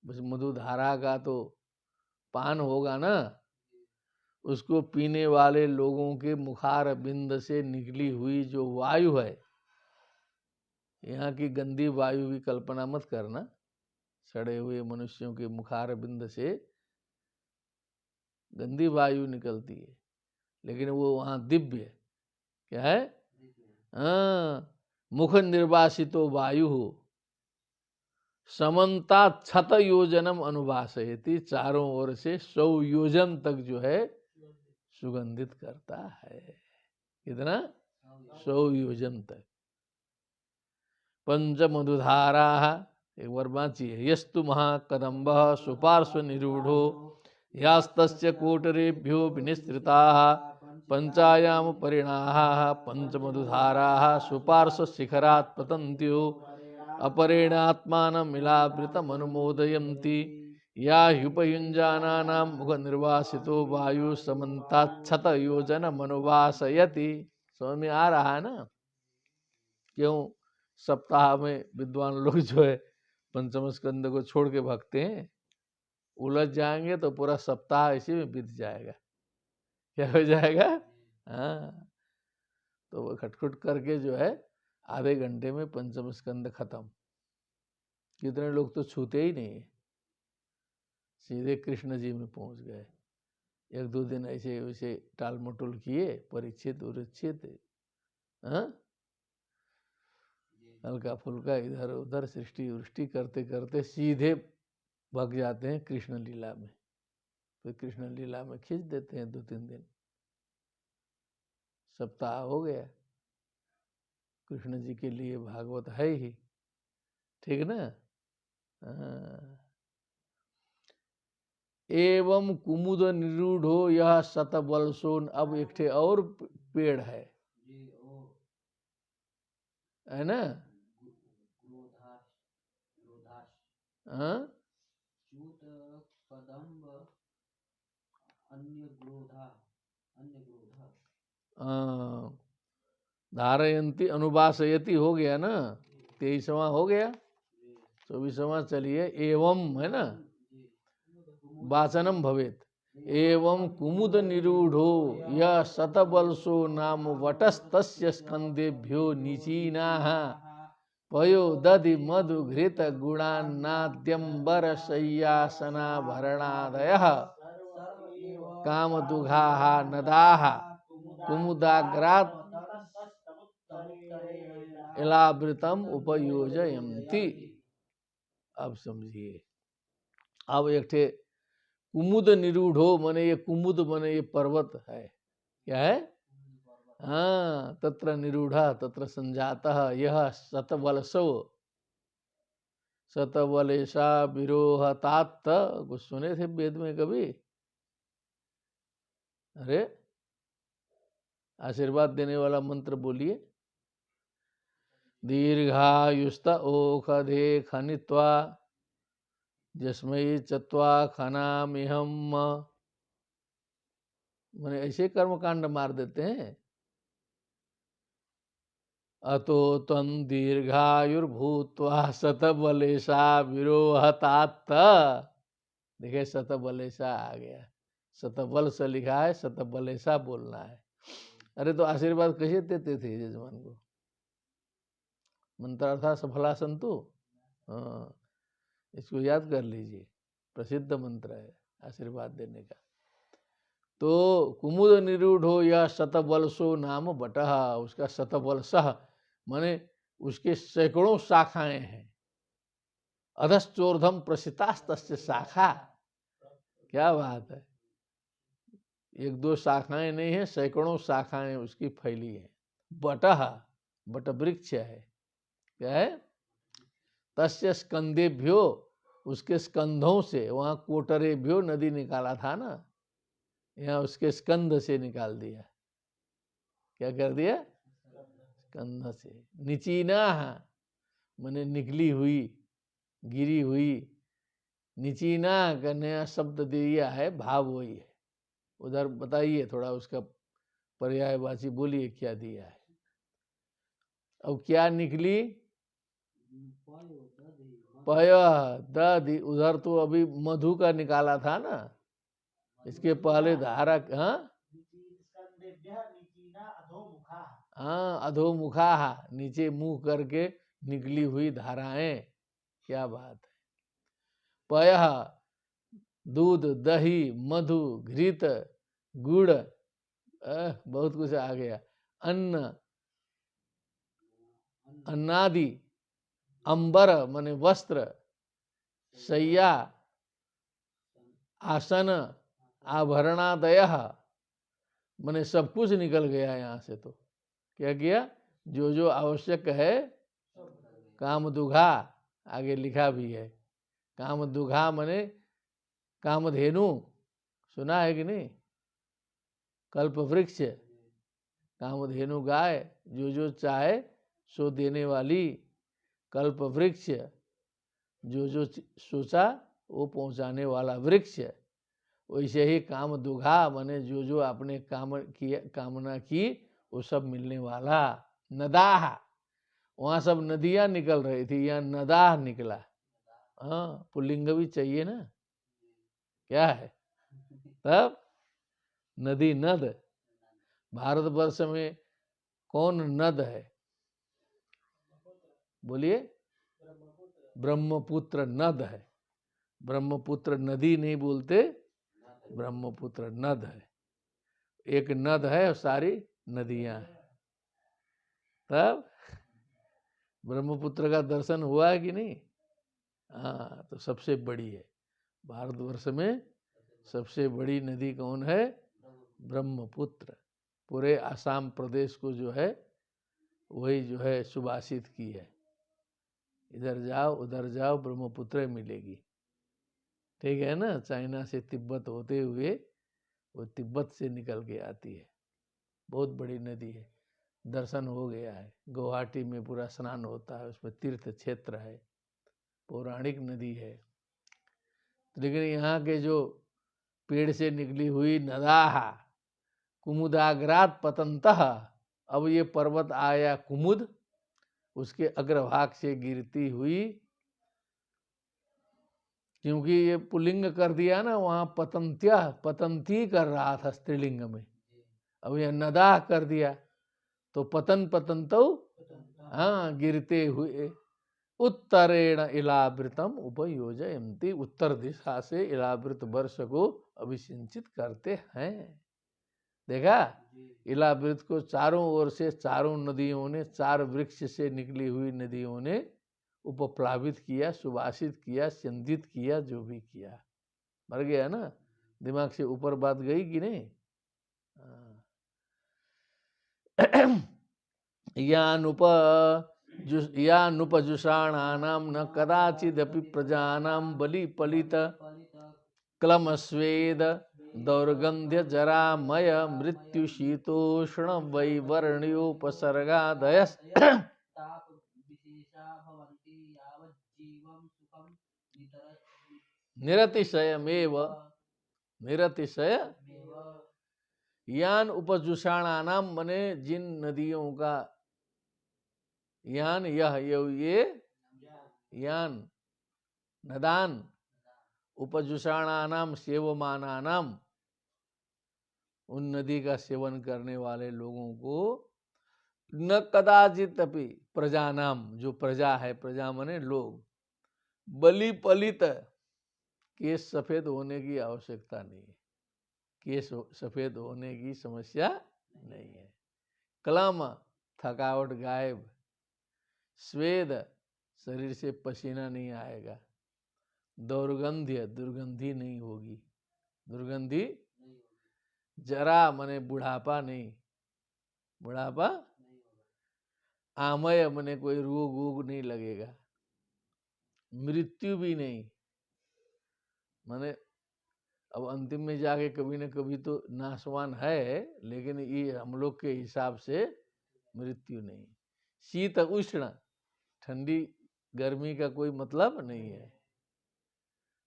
बस मधुधारा का तो पान होगा ना, उसको पीने वाले लोगों के मुखार बिंद से निकली हुई जो वायु है, यहाँ की गंदी वायु की कल्पना मत करना। सड़े हुए मनुष्यों के मुखार बिंद से गंदी वायु निकलती है, लेकिन वो वहाँ दिव्य क्या है, हाँ, मुख निर्वासितो वायु हो समन्ता छत योजनम अनुभासयति, चारों ओर से 100 योजन तक जो है सुगंधित करता है। कितना? 100 योजन तक। पंच मधुधारा, एक बार बाँचिए, यस्तु महाकदम्ब सुपार्श्व निरूढ़ो यास्तस्य कोटरेभ्यो विनिस्तृताः पंचायाम परिणाः पंचमधुधाराः सुपार्श्व शिखरात् पतन्त्यो अपरेणात्मानमिलावृतमनुमोदयन्ति या ह्युपयुञ्जानानां मुख निर्वासितो वायु समन्ताच्छत योजनमनुवासयति। समझ में आ रहा है ना? क्यों सप्ताह में विद्वान लोग जो है पंचम स्कंद को छोड़ के भागते हैं? उलझ जाएंगे तो पूरा सप्ताह इसी में बीत जाएगा। क्या हो जाएगा? हाँ, तो वो खटखट करके जो है आधे घंटे में पंचम स्कंद खत्म। कितने लोग तो छूते ही नहीं, सीधे कृष्ण जी में पहुंच गए। 1-2 दिन ऐसे वैसे टाल मटोल किए, परीक्षित उरीक्षित, हाँ, हल्का फुल्का इधर उधर सृष्टि उष्टि करते करते सीधे भाग जाते हैं कृष्ण लीला में। फिर कृष्ण लीला में खींच देते हैं 2-3 दिन, सप्ताह हो गया। कृष्ण जी के लिए भागवत है ही, ठीक ना? एवं कुमुद निरूढ़ो यह शतबलसोन। अब एक ठे और पेड़ है ना? हाँ, धारयंती अनुवासयति हो गया ना? 23वां हो गया, 24वां चलिए। एवं है ना, वाचनम भवेत। एवं कुमुद निरूढ़ो यह शतबलसो नाम वटस्तस्य स्कंदेभ्यो निचीनाः पयो दधि मधु घृत गुणान्नाद्यंबर शय्यासना भरणादयः कामदुघाः नदाः कुमुदाग्रात् इलावृतम उपयोजयन्ति। अब समझिए, अब एक ठे कुमुद निरूढ़ो मने ये कुमुद मने ये पर्वत है। क्या है? हाँ, तत्र निरूढ़ा तत्र संजातः यह शतबलसो। शतबलेशा विरोहतात, कुछ सुने थे वेद में कभी? अरे आशीर्वाद देने वाला मंत्र बोलिए। दीर्घायुस्त ओखधे खनित्वा जस्मयी चत्वा खनामिहम। मैंने ऐसे कर्मकांड मार देते हैं। अतो तन दीर्घायुर्भूत्वा शतबलेशा विरोहतात। देखिए शतबलेशा आ गया, शतबल से लिखा है, शतबलेशा बोलना है। अरे तो आशीर्वाद कैसे देते थे यजमान को? मंत्रार्था सफला संतु। हाँ, इसको याद कर लीजिए, प्रसिद्ध मंत्र है आशीर्वाद देने का। तो कुमुद निरूढ़ो या शतबलसो नाम बटह, उसका शतबलसह माने उसके सैकड़ों शाखाएं हैं। अधश्चोर्धम प्रसितास्तस्य शाखा। क्या बात है, 1-2 शाखाएं नहीं है, सैकड़ों शाखाएं उसकी फैली हैं। बटह, बट वृक्ष है। क्या है? तस्य स्कंदेभ्यो, उसके स्कंधों से। वहां कोटरेभ्यो नदी निकाला था ना, यहाँ उसके स्कंध से निकाल दिया। क्या कर दिया? स्कंध से। निचीना माने निकली हुई, गिरी हुई। निचीना का नया शब्द दिया है, भाव वही है। उधर बताइए थोड़ा, उसका पर्यायवाची बोलिए क्या दिया है। अब क्या निकली? पय दधि, उधर तो अभी मधु का निकाला था ना, इसके पहले धारा, हाँ हाँ, अधोमुखा, नीचे मुंह करके निकली हुई धाराएं। क्या बात है। पयः दूध, दही, मधु, घृत, गुड़, बहुत कुछ आ गया। अन्न, अन्नादि, अंबर माने वस्त्र, शय्या, आसन, आभरणादय माने सब कुछ निकल गया यहाँ से। तो क्या किया, जो जो आवश्यक है, कामदुघा आगे लिखा भी है। कामदुघा माने कामधेनु, सुना है कि नहीं, कल्प वृक्ष, कामधेनु गाय, जो जो चाहे सो देने वाली, कल्प वृक्ष, जो जो सोचा वो पहुंचाने वाला वृक्ष। वैसे ही काम दुघा माने जो जो आपने कामना की वो सब मिलने वाला। नदाह, वहां सब नदियां निकल रही थी, यहाँ नदाह निकला। हाँ, पुल्लिंग भी चाहिए ना, क्या है तब नदी, नद। भारतवर्ष में कौन नद है, बोलिए, ब्रह्मपुत्र नद है। ब्रह्मपुत्र नदी नहीं बोलते, ब्रह्मपुत्र नद है। एक नद है और सारी नदियां हैं। तब ब्रह्मपुत्र का दर्शन हुआ है कि नहीं? हाँ, तो सबसे बड़ी है भारतवर्ष में। सबसे बड़ी नदी कौन है? ब्रह्मपुत्र। पूरे आसाम प्रदेश को जो है वही जो है सुभाषित की है। इधर जाओ उधर जाओ ब्रह्मपुत्र मिलेगी। ठीक है ना। चाइना से तिब्बत होते हुए वो तिब्बत से निकल के आती है। बहुत बड़ी नदी है। दर्शन हो गया है। गुवाहाटी में पूरा स्नान होता है, उसमें तीर्थ क्षेत्र है, पौराणिक नदी है। लेकिन यहाँ के जो पेड़ से निकली हुई नदाह कुमुदाग्रात पतंतः, अब ये पर्वत आया कुमुद, उसके अग्रभाग से गिरती हुई, क्योंकि ये पुल्लिंग कर दिया ना, वहां पतंत्या पतंती कर रहा था स्त्रीलिंग में, अब यह नदाह कर दिया तो पतन पतंतो, हाँ, गिरते हुए। उत्तरेण इलावृतम उपयोजयन्ति, उत्तर दिशा से इलावृत वर्ष को अभिसिंचित करते हैं। देखा, इलावृत को चारों ओर से चारों नदियों ने, चार वृक्ष से निकली हुई नदियों ने उपप्लावित किया, सुभाषित किया, सिंधित किया, जो भी किया। मर गया ना, दिमाग से ऊपर बात गई कि नहीं? यानुपजुषाणानां न कदाचिदपि प्रजानां बलिपलित क्लमस्वेद दौर्गंध्य जरामय मृत्यु शीतोष्ण वैवर्ण्योपसर्गादयस् निरतिशयमेव निरतिशय। यान उपजुषाणानाम मने जिन नदियों का, यान यह ये यान नदान, उपजुषाणानाम सेवमानानाम, उन नदी का सेवन करने वाले लोगों को, न कदाचित अपि प्रजानाम, जो प्रजा है, प्रजा मने लोग, बलि पलित, केस सफेद होने की आवश्यकता नहीं है, केस सफेद होने की समस्या नहीं है। क्लम, थकावट गायब। स्वेद, शरीर से पसीना नहीं आएगा। दौर्गंध्य, दुर्गंधी नहीं होगी, दुर्गंधी। जरा मने बुढ़ापा नहीं, बुढ़ापा। आमय मने कोई रोग वोग नहीं लगेगा। मृत्यु भी नहीं, माने अब अंतिम में जाके कभी न कभी तो नाशवान है, लेकिन ये हम लोग के हिसाब से मृत्यु नहीं। शीत उष्ण, ठंडी गर्मी का कोई मतलब नहीं है।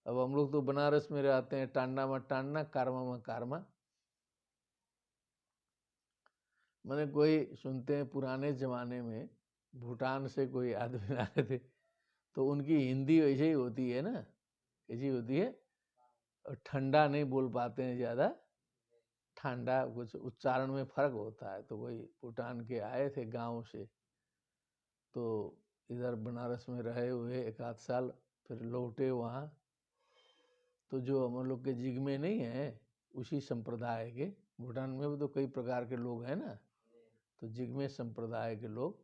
अब हम लोग तो बनारस में रहते हैं, टांडा में टांडा, कारमा में कारमा। मैंने कोई सुनते हैं पुराने जमाने में भूटान से कोई आदमी आए थे, तो उनकी हिंदी वैसे ही होती है ना, कैसी होती है? और ठंडा नहीं बोल पाते हैं ज़्यादा, ठंडा कुछ उच्चारण में फर्क होता है। तो वही भूटान के आए थे गांव से, तो इधर बनारस में रहे हुए 1 आध साल, फिर लौटे वहाँ। तो जो हम लोग के जिगमे नहीं है उसी संप्रदाय के, भूटान में भी तो कई प्रकार के लोग हैं ना, तो जिगमे संप्रदाय के लोग।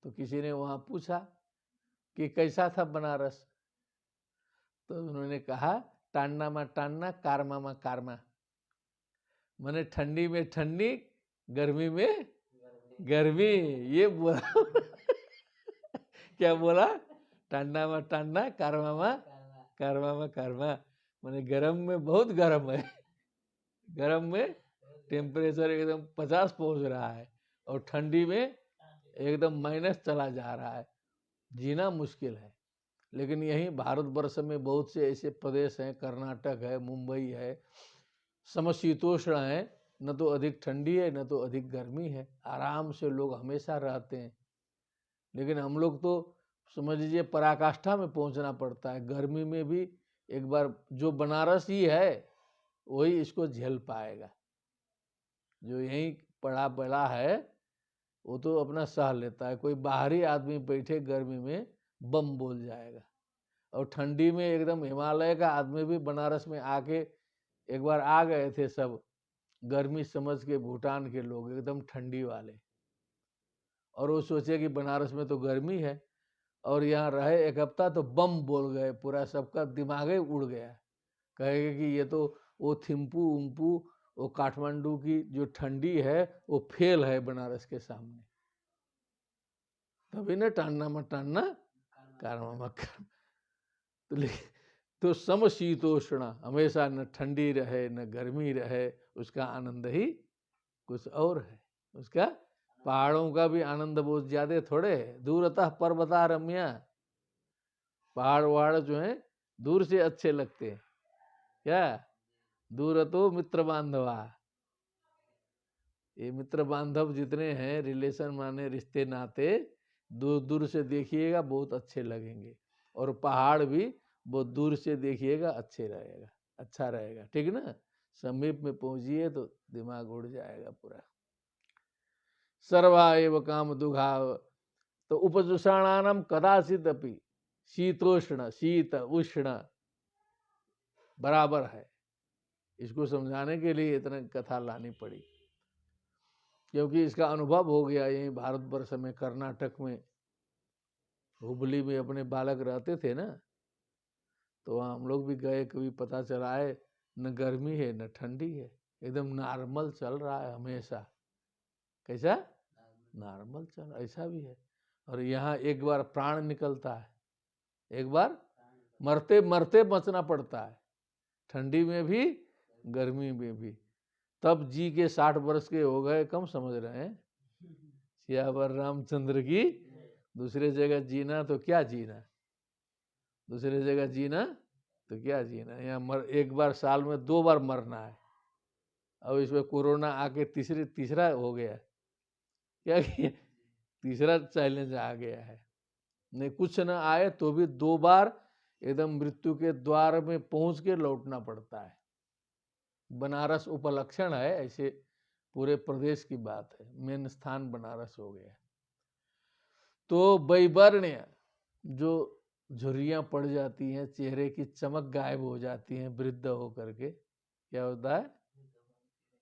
तो किसी ने वहाँ पूछा कि कैसा था बनारस, तो उन्होंने कहा टान्ना मा टान्ना, कारमा मा कारमा, माने ठंडी में ठंडी, गर्मी में गर्मी। ये बोला क्या बोला? टान्ना मा टान्ना, कारमा मा कारमा, माने गर्म में बहुत गर्म है, गर्म में टेम्परेचर एकदम 50 पहुंच रहा है, और ठंडी में एकदम माइनस चला जा रहा है, जीना मुश्किल है। लेकिन यहीं भारतवर्ष में बहुत से ऐसे प्रदेश हैं, कर्नाटक है, मुंबई है, समशीतोष्ण है, न तो अधिक ठंडी है न तो अधिक गर्मी है, आराम से लोग हमेशा रहते हैं। लेकिन हम लोग तो समझ लीजिए पराकाष्ठा में पहुंचना पड़ता है, गर्मी में भी एक बार जो बनारस ही है वही इसको झेल पाएगा, जो यहीं पढ़ा बड़ा है वो तो अपना सह लेता है। कोई बाहरी आदमी बैठे गर्मी में बम बोल जाएगा, और ठंडी में एकदम हिमालय का आदमी भी बनारस में आके एक बार आ गए थे सब गर्मी समझ के, भूटान के लोग एकदम ठंडी वाले, और वो सोचे कि बनारस में तो गर्मी है, और यहाँ रहे 1 हफ्ता तो बम बोल गए, पूरा सबका दिमाग ही उड़ गया, कहेगा कि ये तो वो थिम्पू उम्पू, वो काठमांडू की जो ठंडी है वो फेल है बनारस के सामने। तभी ना टान्ना मत टान्ना, कारमा मत कर्म। तो समशीतोष्ण, हमेशा न ठंडी रहे न गर्मी रहे, उसका आनंद ही कुछ और है। उसका पहाड़ों का भी आनंद बहुत ज्यादा थोड़े है। दूरतः पर्वता रम्या, पहाड़ वहाड़ जो है दूर से अच्छे लगते हैं, क्या दूरतो मित्र बांधवा, ये मित्र बांधव जितने हैं, रिलेशन माने रिश्ते नाते, दूर दूर से देखिएगा बहुत अच्छे लगेंगे, और पहाड़ भी बहुत दूर से देखिएगा अच्छे रहेगा, अच्छा रहेगा, ठीक ना। समीप में पहुंचिए तो दिमाग उड़ जाएगा पूरा। सर्वा एव काम दुघाव, तो उपजुषाणानम कदाचित अपि, शीतोष्ण शीत उष्ण बराबर है। इसको समझाने के लिए इतना कथा लानी पड़ी, क्योंकि इसका अनुभव हो गया यहीं भारतवर्ष में, कर्नाटक में, हुबली में अपने बालक रहते थे ना, तो वहाँ हम लोग भी गए, कभी पता चला है न गर्मी है न ठंडी है, एकदम नॉर्मल चल रहा है हमेशा। कैसा नॉर्मल चल, ऐसा भी है। और यहाँ एक बार प्राण निकलता है, एक बार मरते मरते बचना पड़ता है, ठंडी में भी गर्मी में भी। तब जी के 60 वर्ष के हो गए, कम समझ रहे हैं। सियावर रामचंद्र की। दूसरे जगह जीना तो क्या जीना, दूसरे जगह जीना तो क्या जीना, यहाँ एक बार साल में 2 बार मरना है। अब इसमें कोरोना आके तीसरा हो गया, क्या किया, तीसरा चैलेंज आ गया है। नहीं कुछ ना आए तो भी 2 बार एकदम मृत्यु के द्वार में पहुंच के लौटना पड़ता है। बनारस उपलक्षण है, ऐसे पूरे प्रदेश की बात है, मेन स्थान बनारस हो गया। तो वैवर्ण्य, जो झुर्रियां पड़ जाती हैं, चेहरे की चमक गायब हो जाती हैं वृद्ध होकर के, क्या होता है,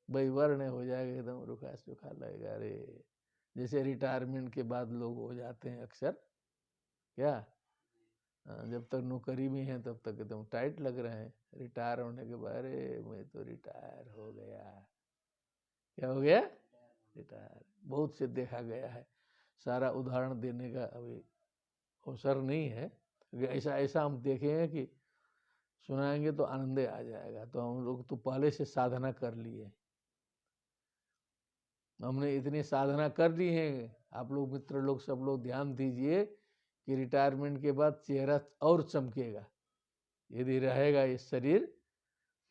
वैवर्ण्य हो जाएगा, एकदम रुखा सूखा लगेगा। अरे जैसे रिटायरमेंट के बाद लोग हो जाते हैं अक्सर, क्या जब तक नौकरी में है तब तक एकदम टाइट लग रहे हैं, रिटायर होने के बाद अरे मैं तो रिटायर हो गया, क्या हो गया, रिटायर। बहुत से देखा गया है, सारा उदाहरण देने का अभी अवसर नहीं है, ऐसा ऐसा हम देखे हैं कि सुनाएंगे तो आनंद आ जाएगा। तो हम लोग तो पहले से साधना कर लिए, हमने इतनी साधना कर ली है। आप लोग मित्र लोग सब लोग ध्यान दीजिए कि रिटायरमेंट के बाद चेहरा और चमकेगा, यदि रहेगा ये शरीर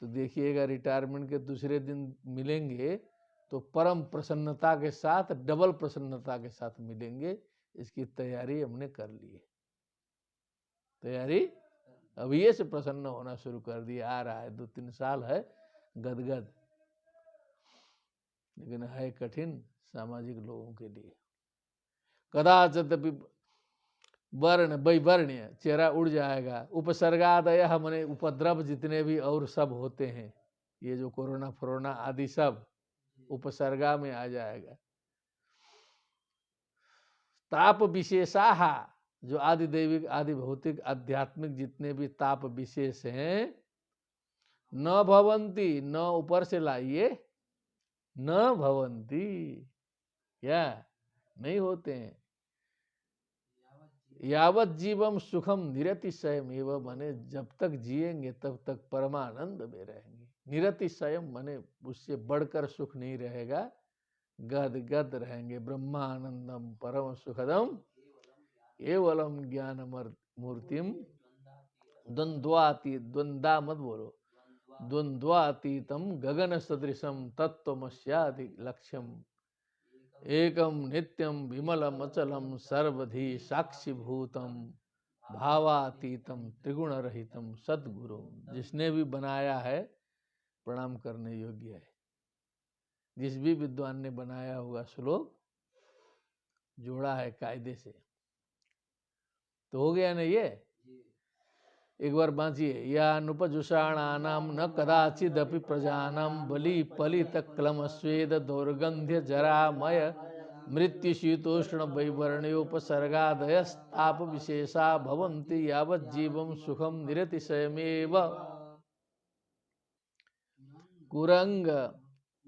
तो देखिएगा रिटायरमेंट के दूसरे दिन मिलेंगे तो परम प्रसन्नता के साथ, डबल प्रसन्नता के साथ मिलेंगे। इसकी तैयारी हमने कर ली है, तैयारी अब ये से प्रसन्न होना शुरू कर दिया, आ रहा है, 2-3 साल है गदगद, लेकिन है कठिन सामाजिक लोगों के लिए। कदाचित वर्ण वैवर्ण्य, चेहरा उड़ जाएगा। उपसर्गादय मने उपद्रव जितने भी और सब होते हैं, ये जो कोरोना फोरोना आदि सब उपसर्गा में आ जाएगा। ताप विशेषाहा, जो आदि दैविक आदि भौतिक आध्यात्मिक जितने भी ताप विशेष हैं, न भवंती, न ऊपर से लाइए, न भवंती, क्या नहीं होते हैं। यावत जीवम सुखम निरतिशयम एवं, माने जब तक जिएंगे तब तक परमानंद में रहेंगे। निरतिशयम माने उससे बढ़कर सुख नहीं रहेगा, गद गद रहेंगे। ब्रह्मानंदम परम सुखदम एवलम ज्ञान मूर्तिम द्वंद्वातीत, द्वंद्वा मत बोलो, द्वंद्वातीतम गगन सदृशम तत्वमस्यादि लक्ष्यम एकम नित्यम विमलम अचलम सर्वधि साक्षीभूतम भावातीतम त्रिगुण रहितम सद्गुरु। जिसने भी बनाया है प्रणाम करने योग्य है। जिस भी विद्वान ने बनाया हुआ श्लोक जोड़ा है कायदे से, तो हो गया ना ये। एक बार बांचिए। या नुपजुषाणानाम न कदाचिदपि प्रजानाम बलि पलित क्लम स्वेद दौर्गंध्य जरामय मृत्यु शीतोष्ण वैवर्ण्योपसर्गादयस्ताप विशेषा भवन्ति यावत् जीवं सुखम निरतिशयमेव। कुरंग,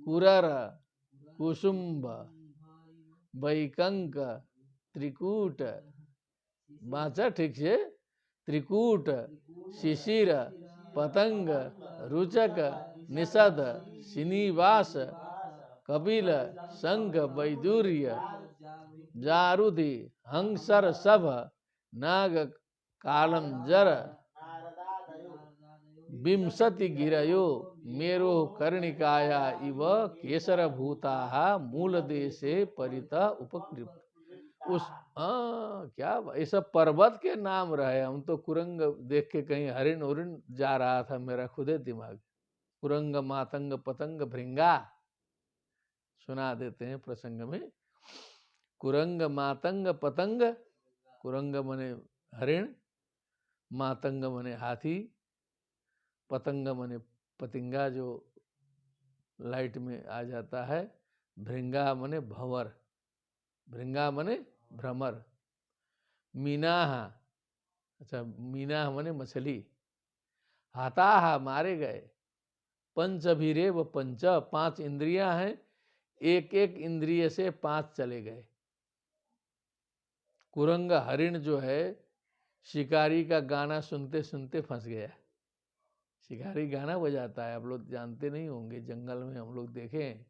कुरर, कुसुम्ब, बैकंक, त्रिकूट, बाचा ठीक से, त्रिकूट, शिशिर, पतंग, रुचक, निषद, श्रीनिवास, कपिल, शंख, वैदुर्य, जारुधि, हंसर सभ, नाग, कालंजर, विंशति गिरयो मेरो कर्णिकाया इव केसर भूताः मूल देशे परिता उपकृत। उस क्या ये सब पर्वत के नाम रहे। हम तो कुरंग देख के कहीं हरिण उरिण जा रहा था, मेरा खुदे दिमाग। कुरंग, मातंग, पतंग, भृंगा सुना देते हैं प्रसंग में। कुरंग, मातंग, पतंग, कुरंग मने हरिण, मातंग मने हाथी, पतंग मने पतिंगा जो लाइट में आ जाता है, भृंगा मने भंवर, भृंगा मने भ्रमर, मीनाह, अच्छा मीनाह मने मछली, हाथाह मारे गए, पंचभिरे व पंच, 5 इंद्रियां हैं, एक एक इंद्रिय से 5 चले गए। कुरंग हरिण जो है शिकारी का गाना सुनते सुनते फंस गया। शिकारी गाना बजाता है, आप लोग जानते नहीं होंगे, जंगल में हम लोग देखें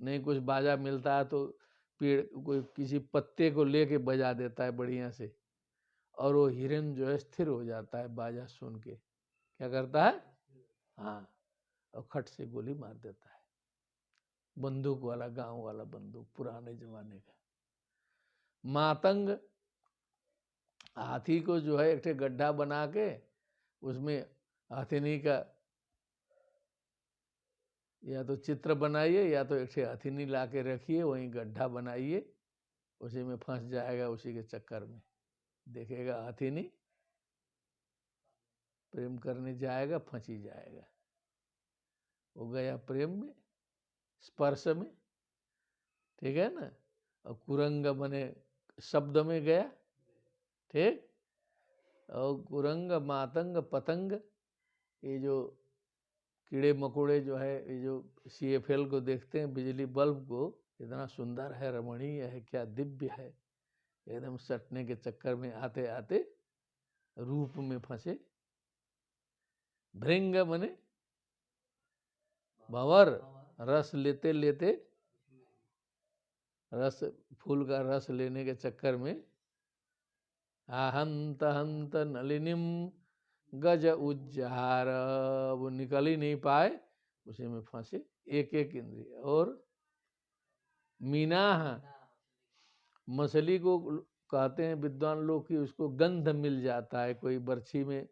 नहीं, कुछ बाजा मिलता है तो पेड़ कोई किसी पत्ते को लेके बजा देता है बढ़िया से, और वो हिरन जो है स्थिर हो जाता है बाजा सुन के। क्या करता है? हाँ, और खट से गोली मार देता है। बंदूक वाला, गांव वाला बंदूक, पुराने जमाने का। मातंग हाथी को जो है एक गड्ढा बना के उसमें हाथीनी का या तो चित्र बनाइए या तो एक हथीनी ला के रखिए, वहीं गड्ढा बनाइए, उसी में फंस जाएगा। उसी के चक्कर में देखेगा हथीनी, प्रेम करने जाएगा, फंस ही जाएगा। वो गया प्रेम में, स्पर्श में, ठीक है ना। और कुरंग बने शब्द में गया, ठीक। और कुरंग, मातंग, पतंग, ये जो कीड़े मकोड़े जो है, ये जो CFL को देखते हैं, बिजली बल्ब को, इतना सुंदर है, रमणीय है, क्या दिव्य है, एकदम सटने के चक्कर में आते आते रूप में फंसे। भृंग मने भंवर, रस लेते लेते, रस फूल का रस लेने के चक्कर में हंत हंत नलिनीम गज उज्जार, वो निकल ही नहीं पाए, उसी में फंसे एक एक इंद्रिय। और मीनाह, मछली को कहते हैं विद्वान लोग कि उसको गंध मिल जाता है, कोई बर्छी में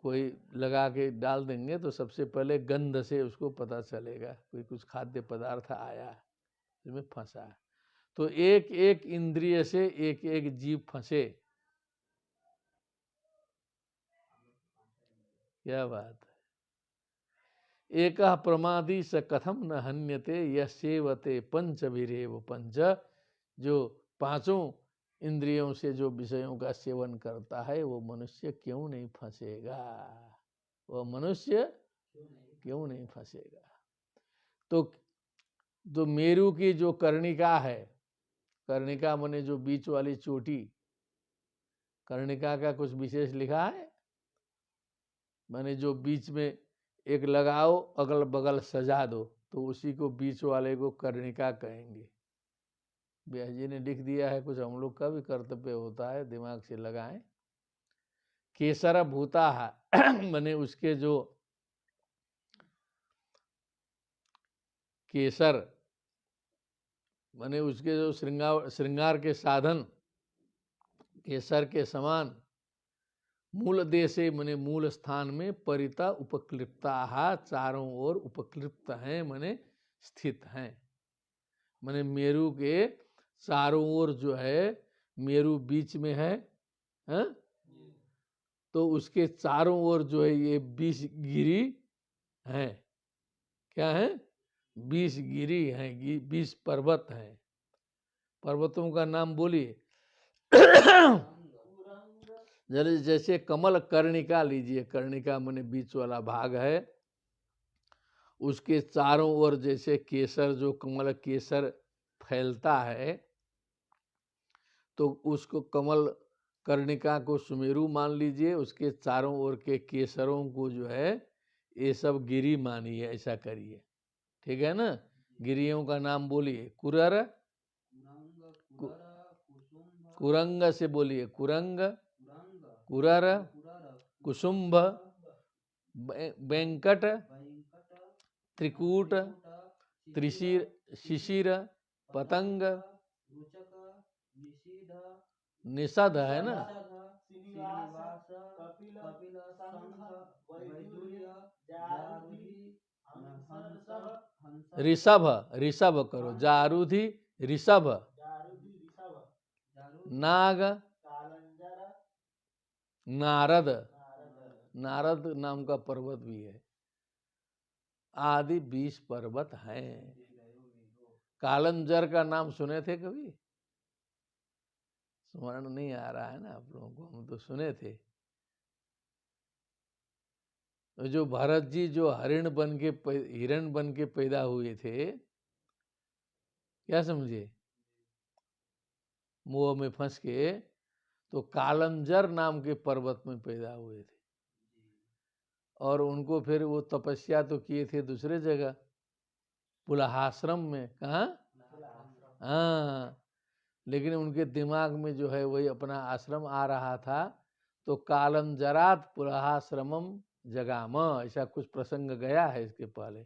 कोई लगा के डाल देंगे तो सबसे पहले गंध से उसको पता चलेगा कोई कुछ खाद्य पदार्थ आया इसमें फंसा है। तो एक एक इंद्रिय से एक एक जीव फंसे, क्या बात है। एक प्रमादी स कथम न हन्यते यह सेवते पंचभिरेव पंच, जो पांचों इंद्रियों से जो विषयों का सेवन करता है वो मनुष्य क्यों नहीं फंसेगा, वो मनुष्य क्यों नहीं फंसेगा। तो मेरू की जो कर्णिका है, कर्णिका माने जो बीच वाली चोटी, कर्णिका का कुछ विशेष लिखा है, माने जो बीच में एक लगाओ अगल बगल सजा दो तो उसी को बीच वाले को कर्णिका कहेंगे। व्यास जी ने लिख दिया है, कुछ हम लोग का भी कर्तव्य होता है दिमाग से लगाएं। केसर भूता है माने उसके जो केसर माने उसके जो श्रृंगार के साधन केसर के समान, मूल देशे माने मूल स्थान में परिता उपक्लिप्ता, चारों ओर उपक्लिप्त हैं माने स्थित हैं। माने मेरू के चारों ओर जो है, मेरू बीच में है, तो उसके चारों ओर जो है ये 20 गिरी हैं। क्या है? 20 गिरी हैं, 20 पर्वत हैं। पर्वतों का नाम बोलिए। जैसे कमल कर्णिका लीजिए, कर्णिका माने बीच वाला भाग है, उसके चारों ओर जैसे केसर, जो कमल केसर फैलता है तो उसको कमल कर्णिका को सुमेरु मान लीजिए, उसके चारों ओर के केसरों को जो है ये सब गिरी मानिए, ऐसा करिए, ठीक है ना। गिरियों का नाम बोलिए। कुरर, कुरंग से बोलिए, कुरंग, कुरर, कुसुम्भ, वेंकट, त्रिकूट, त्रिशिर, शिशिर, पतंग, निषद है ना, ऋषभ, ऋषभ करो, जारूधि ऋषभ, नाग, नारद, नारद नाम का पर्वत भी है, आदि 20 पर्वत हैं। कालंजर का नाम सुने थे कभी? स्मरण नहीं आ रहा है ना आप लोगों को, हम तो सुने थे। तो जो भरत जी जो हिरण बन के पैदा हुए थे, क्या समझे, मोह में फंस के, तो कालंजर नाम के पर्वत में पैदा हुए थे। और उनको फिर वो तपस्या तो किए थे दूसरे जगह, पुलहाश्रम में। कहाँ? हाँ, लेकिन उनके दिमाग में जो है वही अपना आश्रम आ रहा था, तो कालंजरात पुलहाश्रमम जगाम, ऐसा कुछ प्रसंग गया है इसके पहले।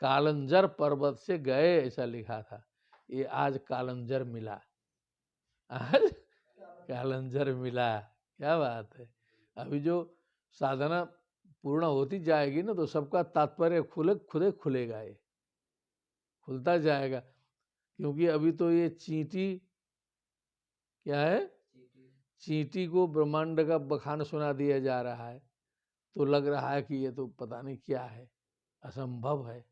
कालंजर पर्वत से गए ऐसा लिखा था, ये आज कालंजर मिला, आज कालंजर मिला। क्या बात है। अभी जो साधना पूर्ण होती जाएगी ना तो सबका तात्पर्य खुदे खुलेगा, ये खुलता जाएगा। क्योंकि अभी तो ये चींटी, क्या है, चींटी को ब्रह्मांड का बखान सुना दिया जा रहा है, तो लग रहा है कि ये तो पता नहीं क्या है, असंभव है।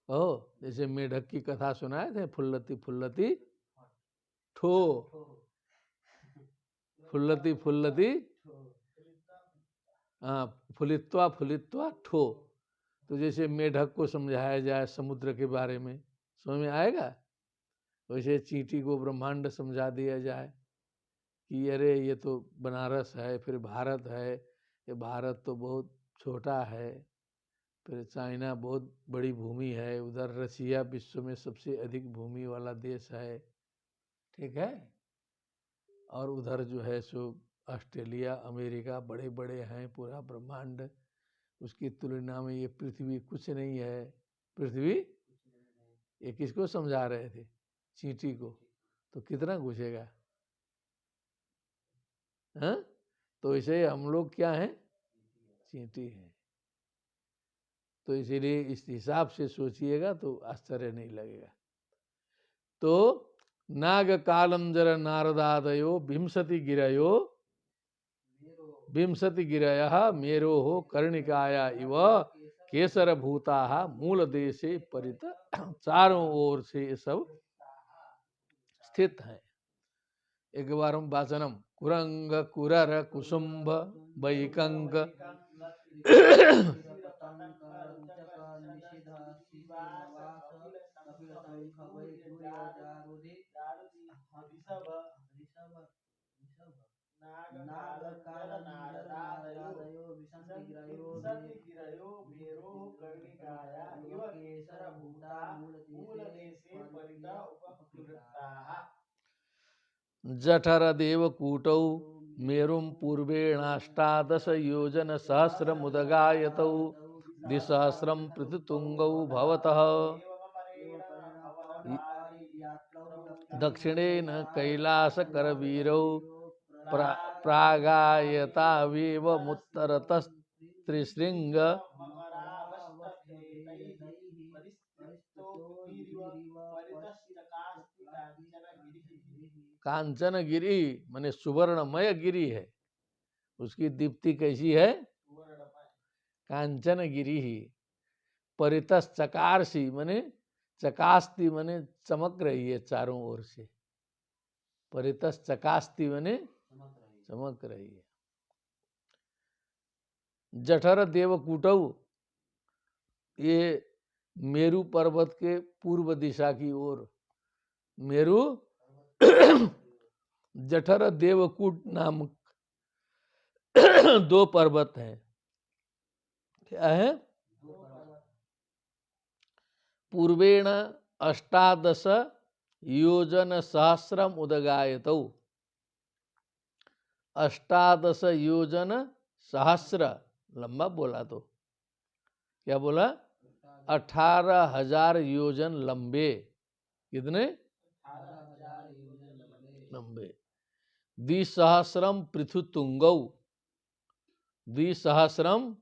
ओ, जैसे मेढक की कथा सुनाए थे, फुल्लती फुल्लती ठो, फुल्लती फुल्लती, हाँ, फुलित्वा फुलित्वा ठो। तो जैसे मेढक को समझाया जाए समुद्र के बारे में, समझ में आएगा, वैसे चींटी को ब्रह्मांड समझा दिया जाए कि अरे ये तो बनारस है, फिर भारत है, ये भारत तो बहुत छोटा है, फिर चाइना बहुत बड़ी भूमि है, उधर रसिया विश्व में सबसे अधिक भूमि वाला देश है, ठीक है, और उधर जो है सो ऑस्ट्रेलिया अमेरिका बड़े बड़े हैं, पूरा ब्रह्मांड, उसकी तुलना में ये पृथ्वी कुछ नहीं है। पृथ्वी, ये किसको समझा रहे थे? चींटी को। तो कितना घुसेगा, हाँ? तो इसे हम लोग क्या हैं, चींटी है। तो इसीलिए इस हिसाब से सोचिएगा तो आश्चर्य नहीं लगेगा। तो नाग कालंजर नारदादयो विंशति गिरयो विंशति गिरयः मेरोः कर्णिकाया इव केसर भूताः मूल देशे परित, चारों ओर से ये सब स्थित है। एक बार हम वाचनम कुरंग कुरर कुसुम्भ वैकंक जठर देवकूटौ मेरुं पूर्वेणाष्टादश योजन सहस्रमुदगायतौ द्विसहस्रं पृथुतुंगौ भवतः दक्षिणेन कैलासकरवीरौ प्रागायतावेवमुत्तरतस्त्रिशृंग कांचनगिरी माने सुवर्णमय गिरी है। उसकी दीप्ति कैसी है? कांचनगिरी ही। परितस चकारसी माने चकास्ती माने चमक रही है चारों ओर से। परितस चकास्ती माने चमक रही है। जठर देवकूटौ, ये मेरु पर्वत के पूर्व दिशा की ओर मेरु जठर देवकूट नामक दो पर्वत हैं। क्या है? पूर्वेण अष्टादश योजन सहस्रम उदगायतौ। अष्टादश योजन सहस्र, लंबा बोला तो क्या बोला? 18,000 योजन लंबे। कितने लंबे? द्विसहस्रम पृथु तुंगौ, द्विसहस्रम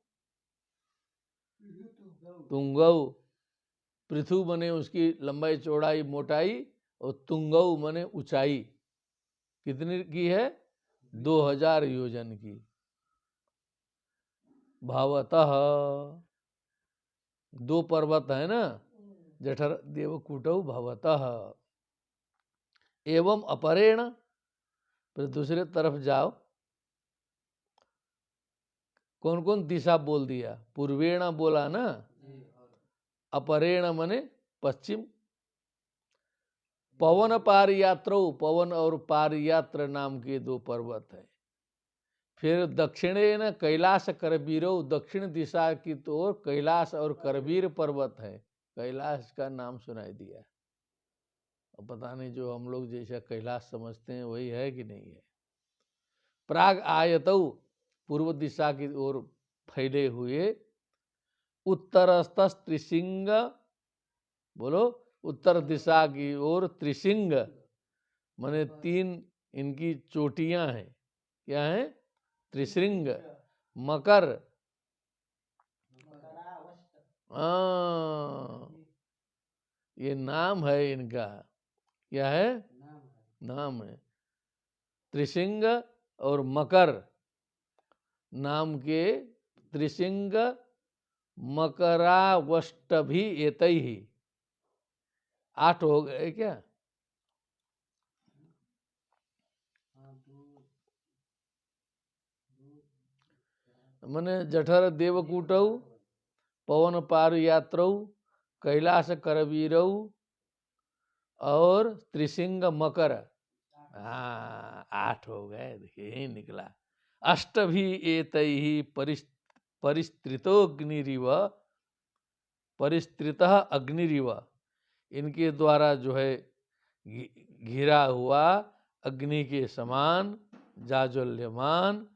तुंगौ। पृथु मने उसकी लंबाई चौड़ाई मोटाई, और तुंगौ मने ऊंचाई। कितनी की है? 2000 योजन की। भवतः, दो पर्वत है ना, जठर देवकूटौ भवतः। एवं अपरेण, फिर दूसरे तरफ जाओ। कौन कौन दिशा बोल दिया? पूर्वेण बोला ना, अपरेण मने पश्चिम। पवन पारयात्रो, पवन और पारयात्र नाम के दो पर्वत है। फिर दक्षिणेन कैलाश करवीरो, दक्षिण दिशा की ओर कैलाश और करवीर पर्वत है। कैलाश का नाम सुनाई दिया। अब पता नहीं जो हम लोग जैसा कैलाश समझते हैं वही है कि नहीं है। प्राग आयतौ, पूर्व दिशा की ओर फैले हुए। उत्तरस्थ त्रिशिंग, बोलो, उत्तर दिशा की ओर त्रिशिंग माने तीन इनकी चोटियां हैं। क्या है? त्रिशृंग। मकर, ये नाम है इनका। क्या है? नाम है। त्रिशिंग और मकर नाम के त्रिशिंग मकरावष्टभी एतई ही। 8 हो गए क्या? मने जठर देवकूटौ, पवन पारयात्रौ, कैलाश करवीरौ और त्रिशिंग मकर। 8 हो गए। देखिए यही निकला। अष्टभी एतैहि परिस्त्रितोऽग्निरिव, परिस्त्रितः अग्निरिव, इनके द्वारा जो है घिरा हुआ अग्नि के समान जाज्वल्यमान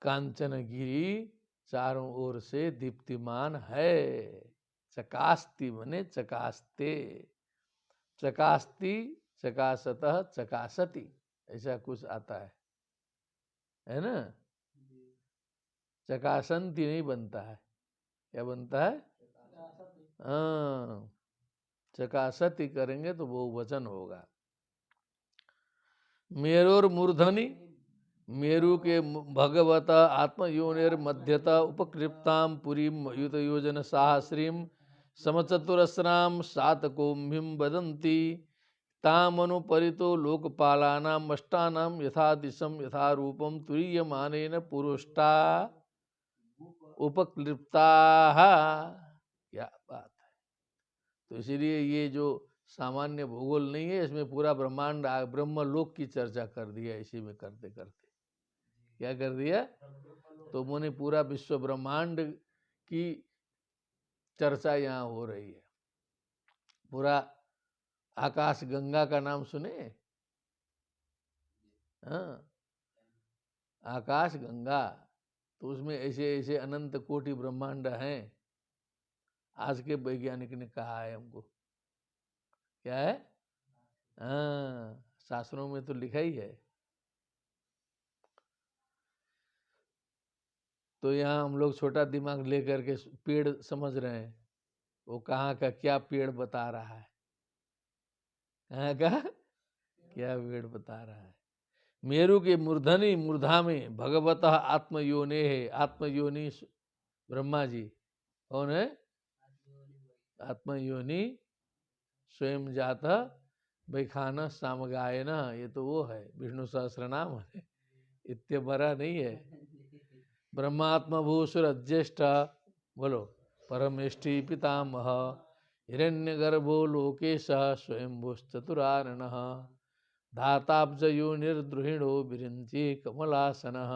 कांचनगिरी चारों ओर से दीप्तिमान है। चकास्ती मने चकास्ते, चकास्ती चकासतः चकासती, ऐसा कुछ आता है ना। चकासंती नहीं बनता है, क्या बनता है? हाँ, चकासती करेंगे तो बहुवचन होगा। मेरुर मूर्धनि, मेरु के भगवत आत्मयोनिर मध्यता उपकृप्ताम पुरीम युत योजन साहस्रीम समचतुरस्राम सातकोम्भिम वदन्ति तामनु परितो लोकपालानाम अष्टानाम यथा दिशम यथा रूपम तुरीयमानेन पुरुष्टा उपक्लिप्ता। क्या बात है। तो इसीलिए ये जो सामान्य भूगोल नहीं है, इसमें पूरा ब्रह्मांड ब्रह्मलोक की चर्चा कर दिया। इसी में करते करते क्या कर दिया, तो मैंने पूरा विश्व ब्रह्मांड की चर्चा यहाँ हो रही है। पूरा आकाश गंगा का नाम सुने? हाँ, आकाश गंगा, तो उसमें ऐसे ऐसे अनंत कोटि ब्रह्मांड हैं। आज के वैज्ञानिक ने कहा है हमको, क्या है? हाँ, शास्त्रों में तो लिखा ही है। तो यहाँ हम लोग छोटा दिमाग लेकर के पेड़ समझ रहे हैं, वो कहाँ का क्या पेड़ बता रहा है, कहाँ का क्या पेड़ बता रहा है। मेरु के मूर्धनि मूर्धा में भगवतः आत्मयोने है। आत्मयोनि ब्रह्मा जी कौन है? आत्मयोनि स्वयं जाता वैखान सामगायन, ये तो वो है, विष्णु सहस्र नाम है, इतने बड़ा नहीं है। ब्रह्मात्म भूसुर ज्येष्ठ, बोलो, परमेष्टि पितामह, हिरण्यगर्भो लोकेश स्वयंभुश्चतुरानन, धाताब्जयो निर्द्रुहिणो विरिंची कमलासनः,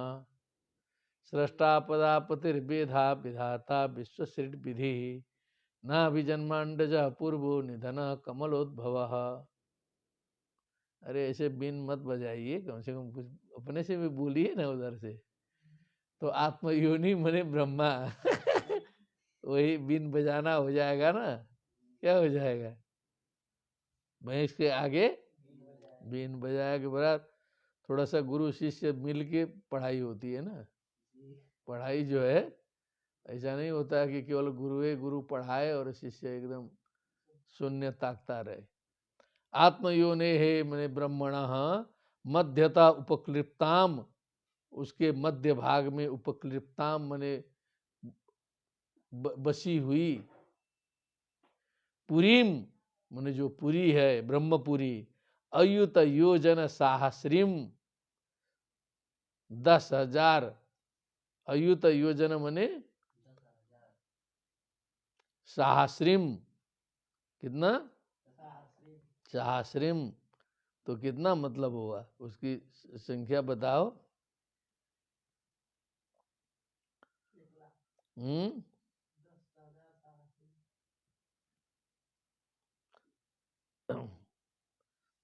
स्रष्टा पदापतिर्वेधा विधाता विश्वसृड्विधि, नाभिजन्मांडज पूर्वो निधन कमलोद्भवः। अरे ऐसे बीन मत बजाइए, कम से कम कुछ अपने से भी बोलिए ना उधर से। तो आत्मयोनि मने ब्रह्मा वही बीन बजाना हो जाएगा ना, क्या हो जाएगा? भैंस के आगे बीन बजाया के बाद थोड़ा सा गुरु शिष्य मिल के पढ़ाई होती है ना। पढ़ाई जो है ऐसा नहीं होता है कि केवल गुरु पढ़ाए और शिष्य एकदम शून्य ताकता रहे। आत्मयोने हे मने ब्रह्मण मध्यता उपक्लिप्ताम, उसके मध्य भाग में उपक्लिप्ताम मने बसी हुई, पुरीम मने जो पुरी है ब्रह्मपुरी, अयुत योजन साहस्रीम 10,000, अयुत योजन मने साहस्रीम, कितना? सहस्रीम, तो कितना मतलब हुआ, उसकी संख्या बताओ।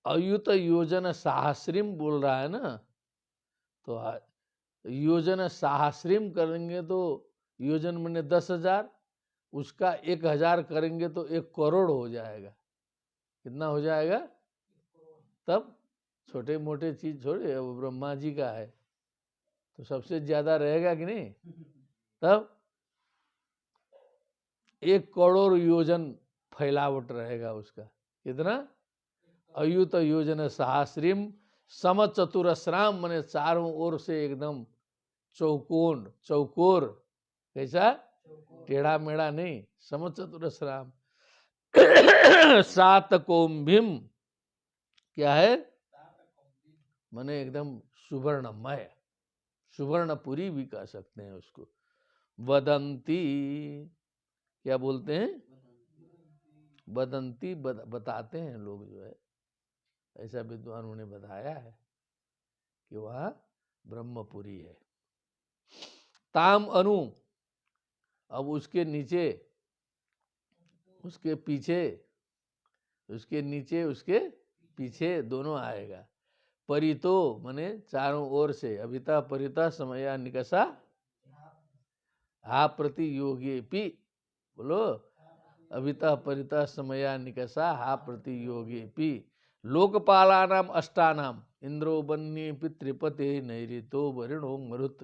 अयुत योजन साहस्रीम बोल रहा है ना, तो योजन साहस्रीम करेंगे तो योजन मैंने 10,000, उसका 1,000 करेंगे तो 1 करोड़ हो जाएगा। कितना हो जाएगा? तब छोटे मोटे चीज छोड़े, वो ब्रह्मा जी का है तो सबसे ज्यादा रहेगा कि नहीं? तब 1 करोड़ योजन फैलावट रहेगा उसका। कितना? अयुत योजन सहस्रीम समचतुरस्राम, मने चारों ओर से एकदम चौकोन, चौकोर, कैसा? टेढ़ा मेढ़ा नहीं, समचतुरस्राम। सातकोम्भिम, क्या है? मने एकदम सुवर्णमय, सुवर्णपुरी भी कह सकते हैं उसको। वदंती, क्या बोलते हैं? वदंती, बताते हैं लोग जो है, ऐसा विद्वानों ने बताया है कि वह ब्रह्मपुरी है। ताम अनु, अब उसके नीचे, उसके पीछे, उसके नीचे, उसके पीछे दोनों आएगा। परितो मने चारों ओर से, अभिता परिता समया निकषा हा प्रति योगे पी, बोलो, अभिता परिता समया निकषा हा प्रति योगे पी, लोकपालानाम अष्टानाम, इंद्रो बन्नी पितृपते नैऋतो वरुणो मरुत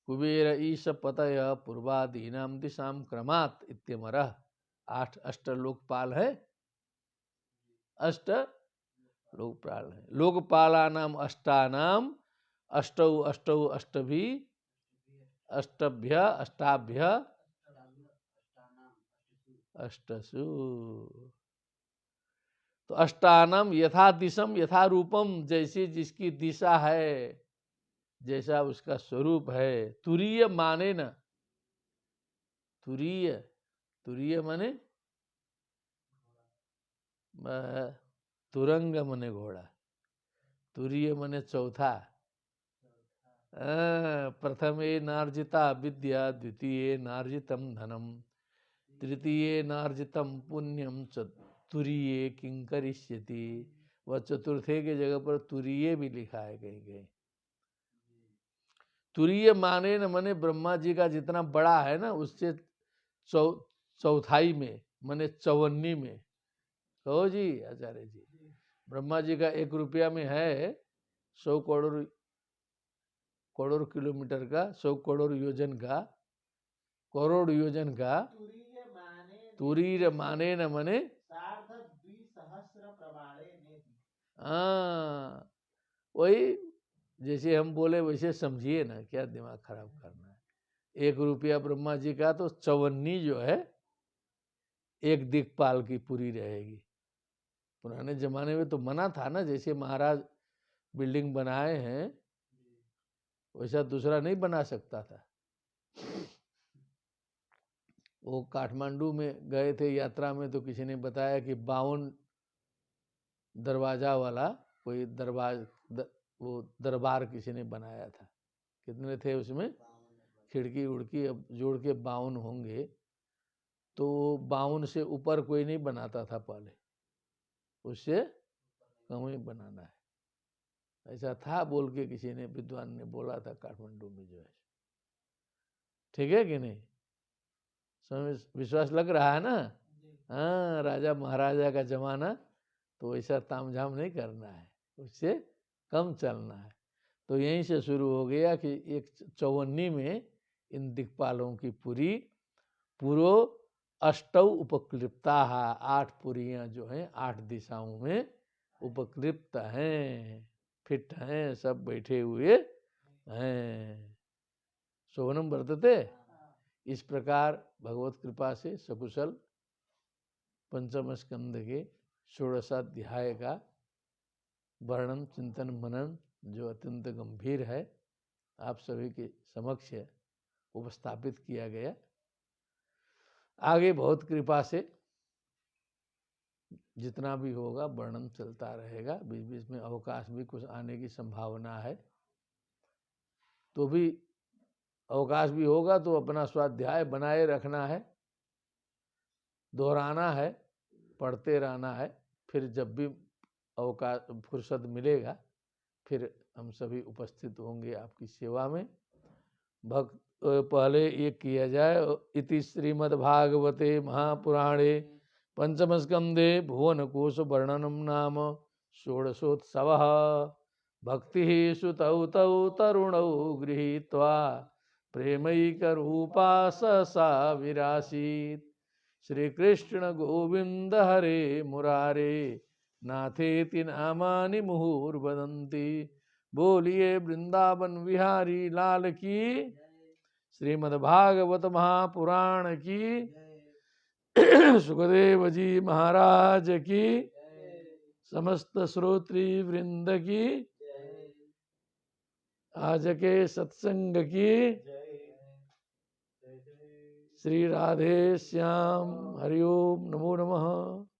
कुबेर ईश पतय पूर्वादीनां दिशां क्रमात् इत्यमरः। 8 अष्टलोकपाल है, अष्ट लोकपाल है। लोकपालानाम अष्टानाम अष्टौ अष्टौ अष्टभी अष्टभ्य अष्टाभ्य अष्टसु। तो अष्टानम यथा दिशम यथा रूपम, जैसे जिसकी दिशा है, जैसा उसका स्वरूप है। तुरीय माने न, तुरीय, तुरीय माने तुरंग माने घोड़ा, तुरीय माने चौथा। प्रथमे नार्जिता विद्या, द्वितीय नार्जितम धनम, तृतीय नार्जितम पुण्यम, तुरीय किं करिष्यति। वह चतुर्थे के जगह पर तुरीय भी लिखा है कहीं कहीं। तुरीय माने न माने ब्रह्मा जी का जितना बड़ा है ना, उससे चौथाई में माने 54 में। कहो जी आचार्य जी, ब्रह्मा जी का 1 रुपया में है 100 करोड़ किलोमीटर का, 100 करोड़ योजन का, करोड़ योजन का। तुरीय माने न माने हाँ, वही जैसे हम बोले वैसे समझिए ना, क्या दिमाग खराब करना है। 1 रुपया ब्रह्मा जी का, तो 54 जो है 1 दिक्पाल की पूरी रहेगी। पुराने जमाने में तो मना था ना, जैसे महाराज बिल्डिंग बनाए हैं वैसा दूसरा नहीं बना सकता था। वो काठमांडू में गए थे यात्रा में, तो किसी ने बताया कि 52 दरवाजा वाला कोई वो दरबार किसी ने बनाया था। कितने थे उसमें खिड़की उड़की, अब जोड़ के 52 होंगे। तो 52 से ऊपर कोई नहीं बनाता था पहले, उससे कम ही बनाना है, ऐसा था बोल के किसी ने, विद्वान ने बोला था काठमांडू में जो है। ठीक है कि नहीं, समझ विश्वास लग रहा है ना। हाँ, राजा महाराजा का जमाना, तो ऐसा तामझाम नहीं करना है, उससे कम चलना है। तो यहीं से शुरू हो गया कि 154 में इन दिक्पालों की पूरी पूर्व अष्टौ उपक्लिप्ता, 8 पुरियां जो हैं 8 दिशाओं में उपक्लिप्त हैं, फिट हैं, सब बैठे हुए हैं। शोभनम वर्तते। इस प्रकार भगवत कृपा से सकुशल पंचम स्कंद के 16अध्याय का वर्णन चिंतन मनन जो अत्यंत गंभीर है, आप सभी के समक्ष उपस्थापित किया गया। आगे बहुत कृपा से जितना भी होगा वर्णन चलता रहेगा, बीच बीच में अवकाश भी कुछ आने की संभावना है, तो भी अवकाश भी होगा तो अपना स्वाध्याय बनाए रखना है, दोहराना है, पढ़ते रहना है। फिर जब भी अवकाश फुर्सत मिलेगा फिर हम सभी उपस्थित होंगे आपकी सेवा में। भक्त पहले ये किया जाए, इति श्रीमद्भागवते महापुराणे पंचम स्कंदे भुवन कोश वर्णनम नाम षोडशोत्सवः। भक्ति सुतौ तौ तरुणौ गृहीत्वा प्रेमैकरूपा सा विरासीत्। श्री कृष्ण गोविंद हरे मुरारे नाथेति नामानि मुहुर्वदन्ति। बोलिए वृंदावन विहारी लाल की, श्रीमद्भागवत महापुराण की, सुखदेव जी महाराज की, समस्त श्रोत्री वृंद की, आज के सत्संग की, श्री राधे श्याम। हरि ओम, नमो नमः।